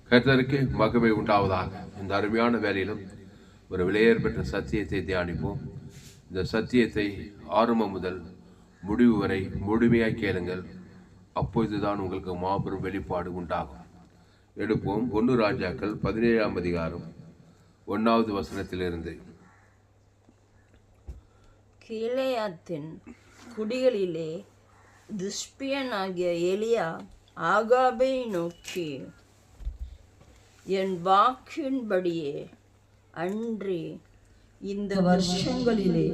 கர்த்தருக்கு மகிமை உண்டாவதாக. இந்த அருமையான வேலையிலும் ஒரு விலையேற பெற்ற சத்தியத்தை தியானிப்போம். இந்த சத்தியத்தை ஆரம்பம் முதல் முடிவு வரை முழுமையாக கேளுங்கள். அப்பொழுதுதான் உங்களுக்கு மாபெரும் வெளிப்பாடு உண்டாகும். எடுப்போம் 1 ராஜாக்கள் 17ஆம் அதிகாரம் 1வது வசனத்திலிருந்து. கீலேயாத்தின் குடிகளிலே திஸ்பியனாகிய எலியா ஆகாபை நோக்கி, என் வாக்கின்படியே அன்றி இந்த வருஷங்களிலே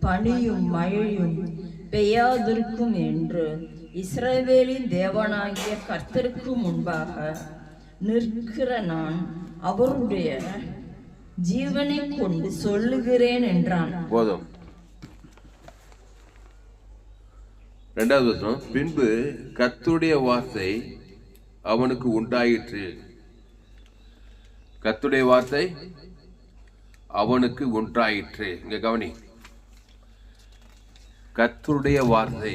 பனியும் மழையும் பெய்யாதிருக்கும் என்று இஸ்ரவேலின் தேவனாகிய கர்த்தருக்கு முன்பாக நிற்கிற நான் அவருடைய ஜீவனை கொண்டு சொல்லுகிறேன் என்றான். போதும். 2வது வசனம். பின்பு கர்த்தருடைய வார்த்தை அவனுக்கு உண்டாயிற்று. கர்த்தருடைய வார்த்தை அவனுக்கு உண்டாயிற்று. இங்க கவனி. கர்த்தருடைய வார்த்தை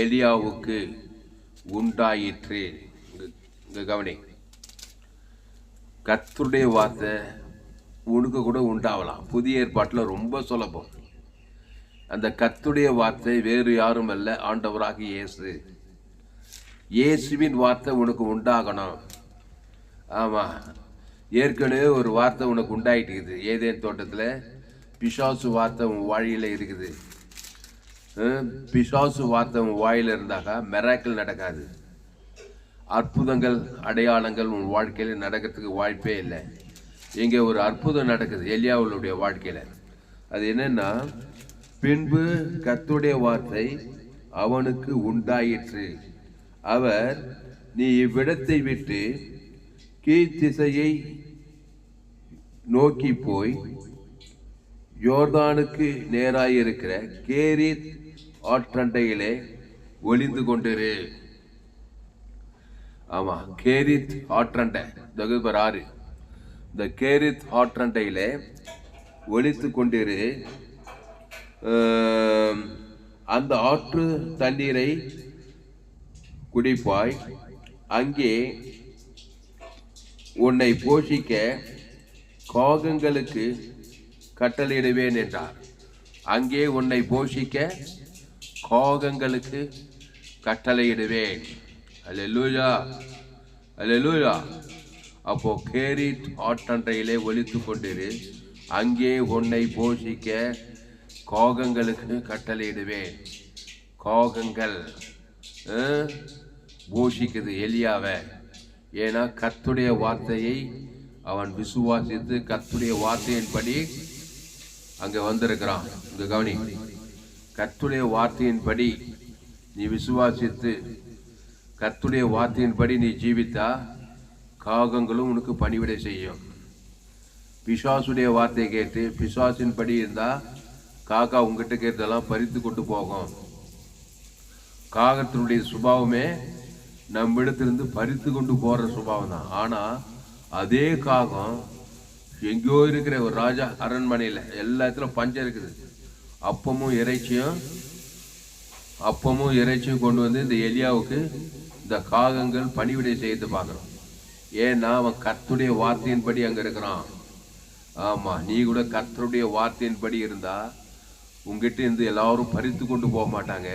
எலியாவுக்கு உண்டாயிற்று. இங்க கவனி. கர்த்தருடைய வார்த்தை உனக்கு கூட உண்டாகலாம். புதிய ஏற்பாட்டில் ரொம்ப சுலபம். அந்த கர்த்தருடைய வார்த்தை வேறு யாரும் அல்ல, ஆண்டவராகிய இயேசு. இயேசுவின் வார்த்தை உனக்கு உண்டாகணும். ஆமாம், ஏற்கனவே ஒரு வார்த்தை உனக்கு உண்டாயிட்டு இருக்குது. ஏதேன் தோட்டத்தில் பிசாசு வார்த்தை உன் வாழியில் இருக்குது. பிசாசு வார்த்தை உன் வாயில் இருந்தாக்கா மிராக்கிள் நடக்காது. அற்புதங்கள் அடையாளங்கள் உன் வாழ்க்கையில் நடக்கிறதுக்கு வாய்ப்பே இல்லை. இங்கே ஒரு அற்புதம் நடக்குது எலியாவுடைய வாழ்க்கையில். அது என்னன்னா, பின்பு கர்த்தருடைய வார்த்தை அவனுக்கு உண்டாயிற்று. அவர், நீ இவ்விடத்தை விட்டு கீழ்த்திசையை நோக்கி போய் யோர்தானுக்கு நேராயிருக்கிற கேரித் ஆற்றண்டையிலே ஒளிந்து கொண்டிரு. ஆமா, கேரித் ஆற்றண்டை 6. இந்த கேரித் ஆற்றண்டையிலே ஒளித்து கொண்டிரு. அந்த ஆற்று தண்ணீரை குடிப்பாய். அங்கே உன்னை போஷிக்க காகங்களுக்கு கட்டளையிடுவேன் என்றார். அங்கே உன்னை போஷிக்க காகங்களுக்கு கட்டளையிடுவேன். அல்லேலூயா, அல்லேலூயா. அப்போ கேரித் ஆற்றண்டையிலே ஒலித்து கொண்டிரு. அங்கே உன்னை போஷிக்க காகங்களுக்கு கட்டளையிடுவேன். காகங்கள் போஷிக்குது எலியாவை. ஏன்னா கர்த்தருடைய வார்த்தையை அவன் விசுவாசித்து கர்த்தருடைய வார்த்தையின்படி அங்கே வந்திருக்கிறான். இங்க கவனி. கர்த்தருடைய வார்த்தையின்படி நீ விசுவாசித்து கர்த்தருடைய வார்த்தையின்படி நீ ஜீவித்தா காகங்களும் உனக்கு பணிவிடை செய்யும். பிசாசுடைய வார்த்தையை கேட்டு பிசாசின் படி இருந்தா காக்கா உங்ககிட்ட கேட்டதெல்லாம் பறித்து கொண்டு போகும். காகத்தினுடைய சுபாவமே நம்மிடத்திலிருந்து பறித்து கொண்டு போற சுபாவம் தான். ஆனா அதே காகம் எங்கேயோ இருக்கிற ஒரு ராஜா அரண்மனையில் எல்லா இடத்துலையும் பஞ்சம் இருக்குது. அப்பமும் இறைச்சியும் கொண்டு வந்து இந்த எலியாவுக்கு இந்த காகங்கள் பணிவிடை செய்து பார்க்குறோம். ஏன்னா அவன் கர்த்தருடைய வார்த்தையின்படி அங்கே இருக்கிறான். ஆமா, நீ கூட கர்த்தருடைய வார்த்தையின்படி இருந்தா உங்ககிட்ட இருந்து எல்லாரும் பறித்து கொண்டு போக மாட்டாங்க.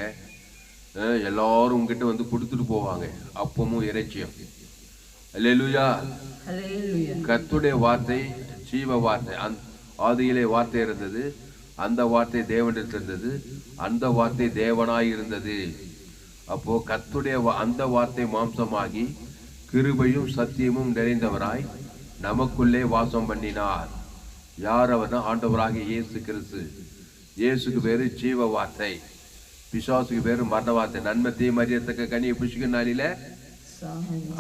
எல்லாரும் உங்ககிட்ட வந்து கொடுத்துட்டு போவாங்க அப்பமும் இறைச்சியும். அல்லேலூயா. கர்த்தருடைய வார்த்தை ஜீவ வார்த்தை. ஆதியிலே வார்த்தை இருந்தது, அந்த வார்த்தை தேவனிடத்தில் இருந்தது, அந்த வார்த்தை தேவனாய் இருந்தது. அப்போ கர்த்தருடைய அந்த வார்த்தை மாம்சமாகி கிருபையும் சத்தியமும் நிறைந்தவராய் நமக்குள்ளே வாசம் பண்ணினார். யார் அவர்னா ஆண்டவராகிய இயேசு கிறிஸ்து. இயேசுக்கு பேரு ஜீவ வார்த்தை, பிசாசுக்கு பேரு மரண வார்த்தை. நன்மை தீமை அறியத்தக்க கனியை புசிக்கும் நாளில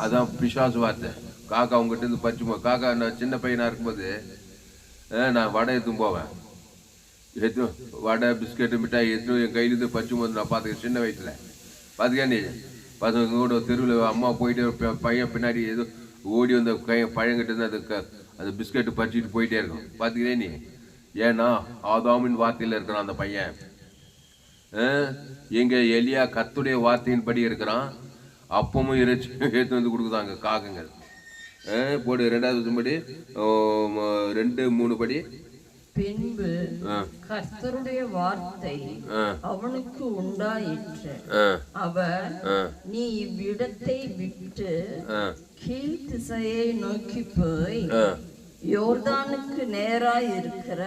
அதான் பிசாசு வார்த்தை. காக்கா உங்ககிட்ட இருந்து பறிச்சுமோ. காக்கா நான் சின்ன பையனா இருக்கும்போது நான் வடை எடுத்துன்னு போவேன். வடை பிஸ்கெட்டு மிட்டாய் எடுத்து என் கையிலேருந்து பறிச்சும் போது நான் பார்த்துக்கேன். சின்ன வயசுல பார்த்துக்கேன். நீ பசங்க கூட தெருவில் அம்மா போயிட்டு பையன் பின்னாடி ஏதோ ஓடி வந்த பழங்கிட்டு இருந்து அந்த பிஸ்கெட்டு பறிச்சுட்டு போயிட்டே இருக்கும். பார்த்துக்கிறேன் நீ. ஏன்னா ஆதாமின் வார்த்தையில் இருக்கிறான் அந்த பையன். எங்க எலியா கர்த்தருடைய வார்த்தையின்படி இருக்கிறான். அப்பமும் இறைச்சி எடுத்து வந்து கொடுக்குதாங்க காகங்கள். போடு 2வது வசனப்படி 2-3 படி. பின்பு கர்த்தருடைய வார்த்தை அவனுக்கு உண்டாயிற்று. அவர், நீ இவ்விடத்தை விட்டு கீழ் திசையை நோக்கி போய் யோர்தானுக்கு நேராய் இருக்கிற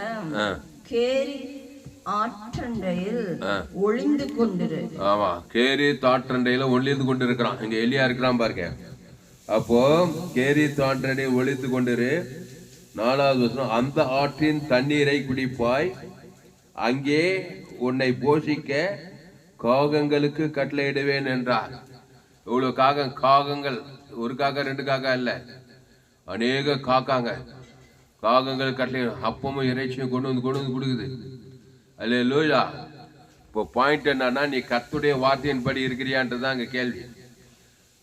கேரி ஆற்றண்டையில் ஒளிந்து கொண்டிரு. ஆமா, கேரி ஆற்றண்டையில ஒளிந்து கொண்டிருக்கிறான். இங்க எலியா இருக்கிறான் பாருங்க. அப்போ கேரி ஆற்றண்டை ஒளிந்து கொண்டிரு. 4வது வசனம், அந்த ஆற்றின் தண்ணீரை குடிப்பாய், அங்கே உன்னை போஷிக்க காகங்களுக்கு கட்டளையிடுவேன் என்றார். இவ்வளவு காகங்கள், ஒரு காக்கா 2 காக்கா இல்ல, அநேக காகங்கள் கட்டளை. அப்பமும் இறைச்சியும் கொண்டு வந்து கொடுக்குது. அல்லேலூயா. இப்போ பாயிண்ட் என்னன்னா, நீ கர்த்தருடைய வார்த்தையின்படி இருக்கிறியான்றதுதான் அங்க கேள்வி.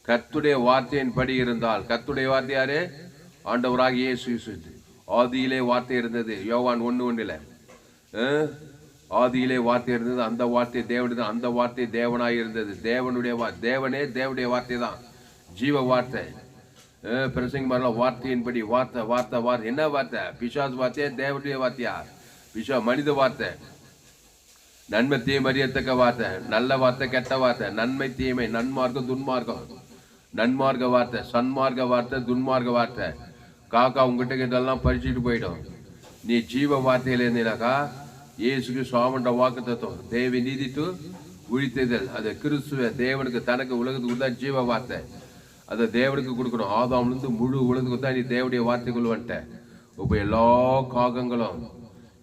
கர்த்தருடைய வார்த்தையின்படி இருந்தால், கர்த்தருடைய வார்த்தை யாரு? ஆண்டவராக இயேசு. ஆதியிலே வார்த்தை இருந்தது. யோவான் 1:1. ஆதியிலே வார்த்தை இருந்தது, அந்த வார்த்தை தேவனுடைய, அந்த வார்த்தை தேவனாய் இருந்தது. தேவனுடைய வார்த்தை தான் ஜீவ வார்த்தை. பிரசங்க மாதிரிலாம் வார்த்தையின்படி வார்த்தை. என்ன வார்த்தை? பிசாசு வார்த்தையா தேவனுடைய வார்த்தையா? மனித வார்த்தை. நன்மை தீமை அறியத்தக்க வார்த்தை, நல்ல வார்த்தை கெட்ட வார்த்தை, நன்மை தீமை, நன்மார்க்கம் துன்மார்க்கம், நன்மார்க்க வார்த்தை, சன்மார்க்க வார்த்தை, துன்மார்க்க வார்த்தை. காக்கா உங்ககிட்ட இதெல்லாம் பறிச்சுட்டு போயிடும். நீ ஜீவ வார்த்தையில இருந்தீனாக்கா இயேசுக்கு சுவாமண்ட வாக்கு தத்துவம், தேவி நீதித்து உழித்ததல், அது கிறிஸ்துவ தேவனுக்கு தனக்கு உலகத்துக்கு தான் ஜீவ வார்த்தை. அதை தேவனுக்கு கொடுக்கணும். ஆதாம்லேருந்து முழு உலகத்துக்கு தான் நீ தேவனுடைய வார்த்தைக்குள் வந்துட்ட. இப்போ எல்லா காகங்களும்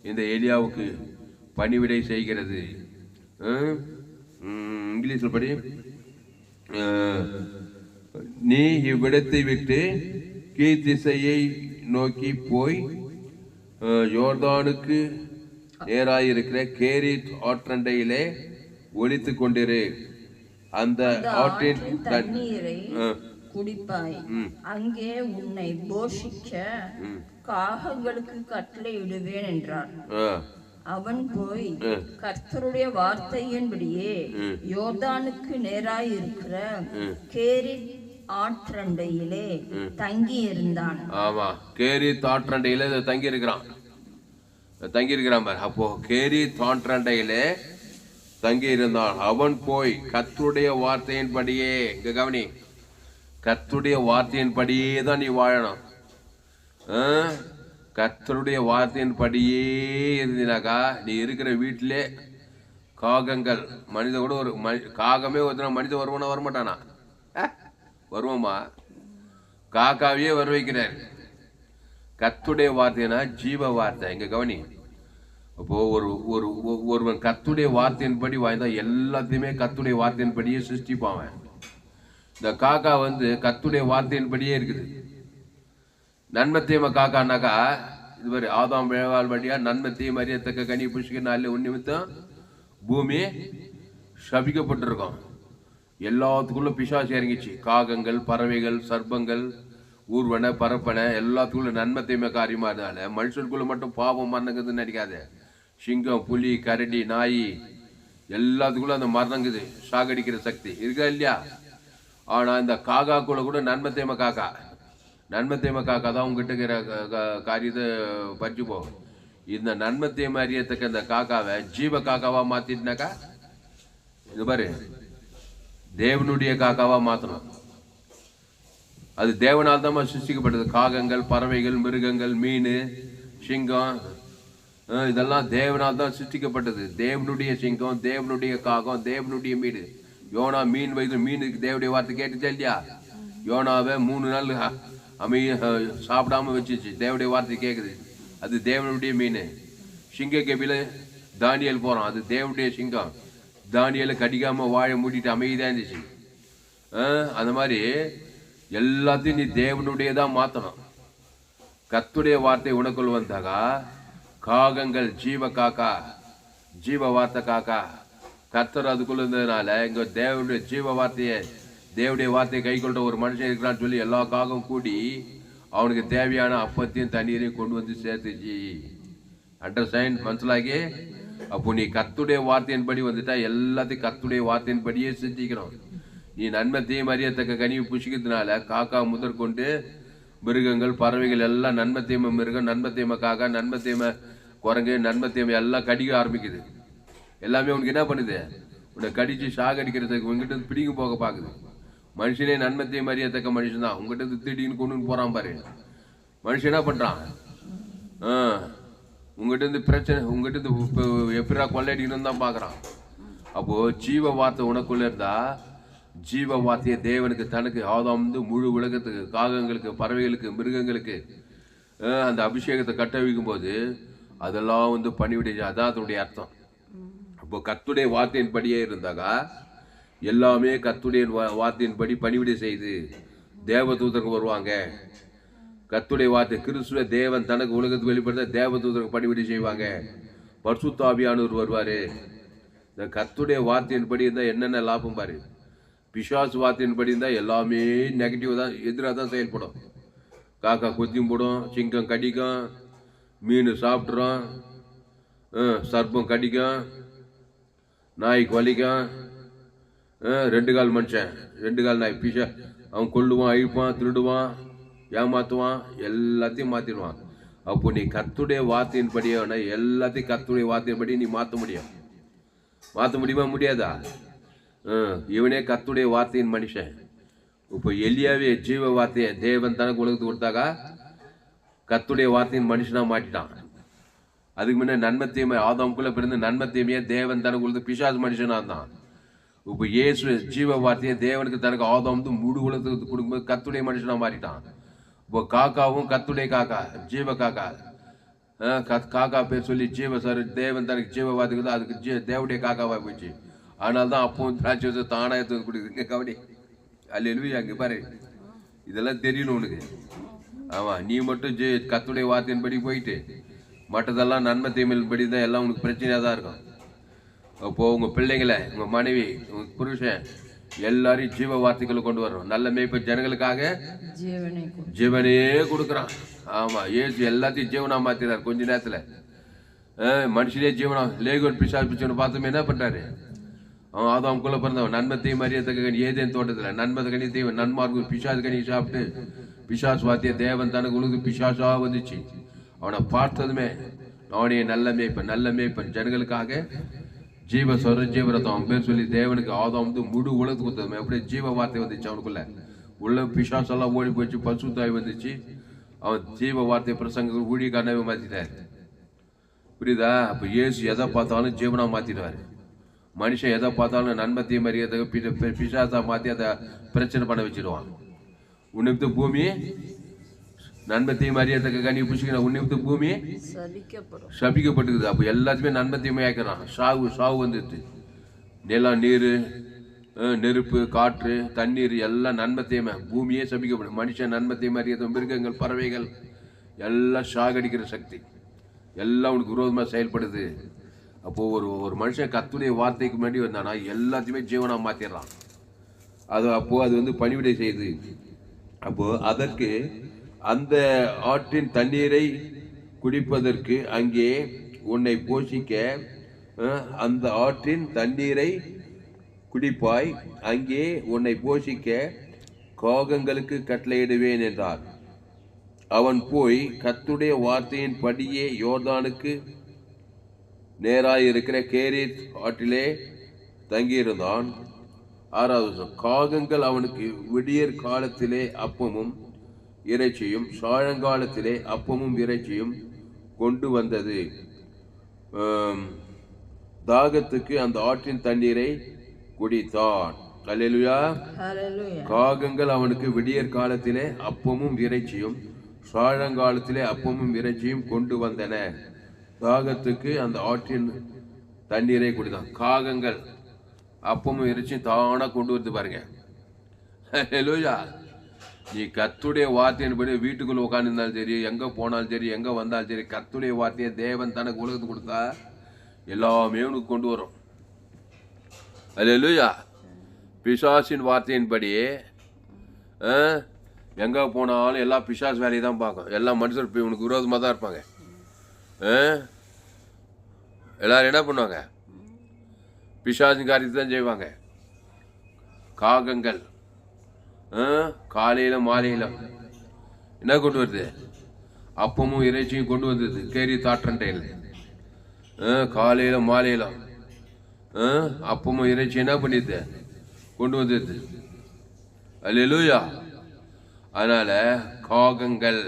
இந்த எலியாவுக்கு பணிவிடை செய்கிறது. இங்கிலீஷில் படி, நீ இவ்விடத்தை விட்டு கீழ் திசையை நோக்கி போய் யோர்தானுக்கு நேராயிருக்கிற கேரித் ஆற்றண்டையிலே ஒளித்து கொண்டிரு. அந்த ஆற்றின் தண்ணீரை குடிப்பாய், அங்கே உன்னை போஷிக்க காகங்களுக்கு கட்டளையிடுவேன் என்றார். அவன் போய் கர்த்தருடைய வார்த்தையின்படியே யோர்தானுக்கு நேராயிருக்கிற கேரித் ஆற்றண்டையிலே தங்கி இருந்தான். ஆமா, கேரி ஆற்றண்டையில தங்கி இருக்கிறான் பாரு. அப்போ கேரி ஆற்றண்டையிலே தங்கி இருந்தான். அவன் போய் கர்த்தருடைய வார்த்தையின்படியே, இங்க கவனி, கர்த்தருடைய வார்த்தையின்படியே தான் நீ வாழணும். கர்த்தருடைய வார்த்தையின்படியே இருந்தினாக்கா நீ இருக்கிற வீட்டிலே காகங்கள், மனித கூட ஒரு காகமே ஒருத்தன மனித வருவானா வரமாட்டானா? வருவோமா? காக்காவையே வர வைக்கிறார். கர்த்தருடைய வார்த்தைனா ஜீவ வார்த்தை. இங்க கவனி. அப்போ ஒருவன் கர்த்தருடைய வார்த்தையின்படி வாழ்ந்தா எல்லாத்தையுமே கர்த்தருடைய வார்த்தையின்படியே சிருஷ்டிப்பான். இந்த காக்கா கர்த்தருடைய வார்த்தையின்படியே இருக்குது. நன்மை தீமை காக்கானாக்கா இது மாதிரி ஆதாம் விழவால் வழியா நன்மை தீமை அறியத்தக்க கனி புஷ்க நாளில் உன் நிமித்தம் பூமி சபிக்கப்பட்டிருக்கோம். எல்லாத்துக்குள்ள பிசாசு இறங்கிச்சு. காகங்கள், பறவைகள், சர்ப்பங்கள், ஊர்வன, பரப்பனை எல்லாத்துக்குள்ள நன்மை தீமை காரியமா இருந்தால மனுஷனுக்குள்ள மட்டும் பாவம் மரணங்குதுன்னு நினைக்காத. சிங்கம், புலி, கரடி, நாய் எல்லாத்துக்குள்ள அந்த மரணங்குது, சாகடிக்கிற சக்தி இருக்கா இல்லையா? ஆனா இந்த காக்காக்குள்ள கூட நன்மை தீமை காக்கா தான் உங்ககிட்ட இருக்கிற காரியத்தை பறிச்சு போகும். இந்த நன்மை தீமை அறியத்தக்க இந்த காக்காவை ஜீவ காக்காவா மாத்திட்டுனாக்கா இது பாரு தேவனுடைய காக்காவா மாத்தணும். அது தேவனால் தான் சிருஷ்டிக்கப்பட்டது. காகங்கள், பறவைகள், மிருகங்கள், மீன், சிங்கம் இதெல்லாம் தேவனால் தான் சிருஷ்டிக்கப்பட்டது. தேவனுடைய சிங்கம், தேவனுடைய காகம், தேவனுடைய மீன். யோனா மீன் வயது மீனுக்கு தேவனுடைய வார்த்தை கேட்டுச்சா இல்லையா? யோனாவை 3 நாள் சாப்பிடாம வச்சிச்சு. தேவனுடைய வார்த்தை கேட்குது. அது தேவனுடைய மீன். சிங்க கபில தானியல் போறான், அது தேவனுடைய சிங்கம். தானியலை கடிக்காம வாழ மூடிட்டு அமைதியாக இருந்துச்சு. அந்த மாதிரி எல்லாத்தையும் நீ தேவனுடையதான் மாற்றணும். கர்த்தருடைய வார்த்தை உனக்குள் வந்தாக்கா காகங்கள் ஜீவ காக்கா, ஜீவ வார்த்தை காக்கா, கர்த்தர் அதுக்குள்ள இருந்ததுனால இங்க தேவனுடைய ஜீவ வார்த்தையை, தேவனுடைய வார்த்தையை கை கொண்ட ஒரு மனுஷன் இருக்கிறான்னு சொல்லி எல்லா காகம் கூடி அவனுக்கு தேவையான அப்பத்தையும் தண்ணீரையும் கொண்டு வந்து சேர்த்துச்சு. அண்டர்ஸ்டாண்ட்? மனசிலாகி அப்போ நீ கர்த்தருடைய வார்த்தையின்படி வந்துட்டா எல்லாத்தையும் கர்த்தருடைய வார்த்தையின்படியே செஞ்சுக்கணும். நீ நன்மை தீமை அறியத்தக்க கனியை புசிக்கிறதுனால காக்கா முதற்கொண்டு மிருகங்கள் பறவைகள் எல்லாம் நன்மை தீமை மிருகம், நன்மை தீமை காக்கா, நன்மை தீமை குரங்கு, நன்மை தீமை எல்லாம் கடிக்க ஆரம்பிக்குது. எல்லாமே உனக்கு என்ன பண்ணுது? உன்னை கடிச்சு சாகடிக்கிறதுக்கு உங்ககிட்ட இருந்து பிடிங்க போக பார்க்குது. மனுஷனே நன்மை தீமை அறியத்தக்க மனுஷன் தான். உங்ககிட்ட இருந்து திடீர்னு கொண்டு போறான் பாரு. மனுஷன் என்ன பண்றான்? உங்ககிட்ட இருந்து பிரச்சனை, உங்ககிட்ட இருந்து எப்படா கொள்ளையடிக்கணும்னு தான் பாக்குறான். அப்போ ஜீவ வார்த்தை உனக்குள்ள இருந்தா, ஜீவ வார்த்தையை தேவனுக்கு தனக்கு ஆதாம் முழு உலகத்துக்கு, காகங்களுக்கு, பறவைகளுக்கு, மிருகங்களுக்கு அந்த அபிஷேகத்தை கட்ட வைக்கும் போது அதெல்லாம் பணிவிடை. அதான் அதனுடைய அர்த்தம். அப்போ கர்த்தருடைய வார்த்தையின்படியே இருந்தாக்கா எல்லாமே கர்த்தருடைய வார்த்தையின்படி பணிவிடை செய்து தேவதூதர்கள் வருவாங்க. கர்த்தருடைய வார்த்தை கிறிஸ்துவ தேவன் தனக்கு உலகத்துக்கு வெளிப்படுத்த தேவதூதர்கள் பணிவிடை செய்வாங்க. பரிசுத்த ஆவியானவர் வருவாரு. இந்த கர்த்தருடைய வார்த்தையின்படி இருந்தால் என்னென்ன லாபம் பாரு. பிசாசு வார்த்தையின்படி இருந்தால் எல்லாமே நெகட்டிவ் தான், எதிராக தான் செயல்படும். காக்கா கொத்தியும் போடும், சிங்கம் கடிக்கும், மீன் சாப்பிட்றோம், சர்ப்பம் கடிக்கும், நாய்க்கு வலிக்கும், 2 கால் மனுஷன் 2 கால் நாய் பிஷா அவன் கொல்லுவான், அழிப்பான், திருடுவான், ஏமாத்துவான், எல்லாத்தையும் மாற்றிடுவான். அப்போ நீ கர்த்தருடைய வார்த்தையின்படியே எல்லாத்தையும் கர்த்தருடைய வார்த்தையின்படி நீ மாற்ற முடியும். மாற்ற முடியுமா? முடியாதா? இவனே கர்த்தருடைய வார்த்தையின் மனுஷன். இப்போ எலியாவே ஜீவ வார்த்தையை தேவன் தனக்கு உலகத்துக்கு கொடுத்தாக்கா கர்த்தருடைய வார்த்தையின் மனுஷனாக மாட்டிட்டான். அதுக்கு முன்னே நன்மை தீமை ஆதாமுக்குள்ள பிறந்த நன்மை தீமையை தேவன் தனக்கு கொடுத்து பிசாசு மனுஷனாக இருந்தான். இப்போ இயேசு ஜீவ வார்த்தையை தேவனுக்கு தனக்கு ஆதாம் முழு உலகத்துக்கு கொடுக்கும்போது கர்த்தருடைய மனுஷனாக மாறிட்டான். இப்போ காக்காவும் கர்த்தருடைய காக்கா, ஜீவ காக்கா, காக்கா பேர் சொல்லி ஜீவ சார் தேவன் தனக்கு ஜீவ வார்த்தைக்கு தான் அதுக்கு தேவடைய காக்காவாக போச்சு. அதனால தான் அப்பவும் திராட்சை தானா எடுத்து கொடுக்குதுங்க. கபடி அல்லேலூயா. அங்கே பாரு, இதெல்லாம் தெரியணும் உனக்கு. ஆமாம், நீ மட்டும் கர்த்தருடைய வார்த்தையின்படி போயிட்டு மற்றதெல்லாம் நன்மை தீமையின்படி தான் எல்லாம் உனக்கு பிரச்சனையாக தான் இருக்கும். அப்போது உங்கள் பிள்ளைங்களை, உங்கள் மனைவி, உங்கள் புருஷன் எல்லாரையும் ஜீவ வார்த்தைகளை கொண்டு வரணும். நல்ல மேய்ப்பு ஜனங்களுக்காக ஜீவனையே கொடுக்குறான். ஆமாம், ஏசு எல்லாத்தையும் ஜீவனா மாற்றினார் கொஞ்ச நேரத்தில். மனுஷனே ஜீவனா லேகோன் பிசாசு பிடிச்சவனை பார்த்தோமே என்ன பண்ணுறாரு? அவன் ஆதாமுக்குள்ள பிறந்தவன் நன்மை தீமை அறியத்தக்க கனி ஏதேன் தோட்டத்தில் நன்மை கனி தீமை நன்மார்க்கு பிசாசு கனி சாப்பிட்டு பிசாசு வார்த்தையை தேவன் தனக்கு உலகு பிசாசா வந்துச்சு. அவனை பார்த்ததுமே அவனைய நல்ல மேய்ப்பன் ஜனங்களுக்காக ஜீவ சொர ஜீவரத்தம் அவன் பேர் சொல்லி தேவனுக்கு ஆதாம் முழு உலகத்துக்கு கொடுத்ததுமே அப்படியே ஜீவ வார்த்தை வந்துச்சு. அவனுக்குள்ள உள்ள பிசாசெல்லாம் ஓடி போச்சு, பசுத்தாய் வந்துச்சு. அவன் ஜீவ வார்த்தை பிரசங்க ஊழியக்காரனவே மாற்றிட்டார். புரியுதா? அப்போ இயேசு எதை பார்த்தாலும் ஜீவனா மாற்றிடுவார். மனுஷன் எதை பார்த்தாலும் நன்மை தீமை அறியறதுக்கு பிசாசா மாற்றி அதை பிரச்சனை பண்ண வச்சிடுவான். உன்னிப்து பூமி நன்மை தீமை அறியறதுக்கு கனி புசிக்கணும். உன்னிப்து பூமி சபிக்கப்பட்டுக்குது. அப்போ எல்லாத்தையுமே நன்மை தீமை ஆக்கிறான். சாவு வந்துடுது. நிலம், நீர், நெருப்பு, காற்று, தண்ணீர் எல்லாம் நன்மை தீமை. பூமியே சபிக்கப்படும். மனுஷன் நன்மை தீமை அறியறது, மிருகங்கள், பறவைகள் எல்லாம் சாகடிக்கிற சக்தி எல்லாம் உனக்கு விரோதமாக செயல்படுது. அப்போது ஒரு மனுஷன் கர்த்தருடைய வார்த்தைக்கு முன்னாடி வந்தானா எல்லாத்தையுமே ஜீவனாக மாற்றிடுறான். அப்போது அது பணிவிடை செய்யுது. அப்போது அதற்கு அந்த ஆற்றின் தண்ணீரை குடிப்பதற்கு அங்கே உன்னை போஷிக்க, அந்த ஆற்றின் தண்ணீரை குடிப்பாய், அங்கே உன்னை போஷிக்க காகங்களுக்கு கட்டளையிடுவேன் என்றார். அவன் போய் கர்த்தருடைய வார்த்தையின் படியே யோர்தானுக்கு நேராயிருக்கிற கேரீத் ஆற்றிலே தங்கியிருந்தான். 6வது வருஷம் காகங்கள் அவனுக்கு விடியற் காலத்திலே அப்பமும் இறைச்சியும் சாயங்காலத்திலே அப்பமும் இறைச்சியும் கொண்டு வந்தது. தாகத்துக்கு அந்த ஆற்றின் தண்ணீரை குடித்தான். அல்லேலூயா. காகங்கள் அவனுக்கு விடியற் காலத்திலே அப்பமும் இறைச்சியும் சாயங்காலத்திலே அப்பமும் இறைச்சியும் கொண்டு வந்தன. தாகத்துக்கு அந்த ஆற்றின் தண்ணீரை குடித்தான். காகங்கள் அப்பமும் இறைச்சியும் தானா கொண்டு வந்து பாருங்க. அல்லேலூயா. நீ கர்த்தருடைய வார்த்தையின்படி வீட்டுக்குள்ள உட்காந்துருந்தாலும் சரி, எங்க போனாலும் சரி, எங்க வந்தாலும் சரி, கர்த்தருடைய வார்த்தையை தேவன் தனக்கு உலகத்துக்கு கொடுத்தா எல்லாமே உனக்கு கொண்டு வரும். அல்லேலூயா. பிசாசின் வார்த்தையின்படி எங்க போனாலும் எல்லா பிசாசு வேலையை தான் பார்க்கும். எல்லா மனுஷர் உனக்கு விரோதமாக தான் இருப்பாங்க. எல்லாரும் என்ன பண்ணுவாங்க? பிசாசின் காரியத்தை தான் செய்வாங்க. காகங்கள் காலையில மாலையில என்ன கொண்டு வருது? அப்பமும் இறைச்சியும் கொண்டு வந்தது கேரி தாற்றண்டையில். காலையில மாலையில அப்பமும் இறைச்சி என்ன பண்ணிது? கொண்டு வந்தது. அல்லேலூயா. அதனால காகங்கள்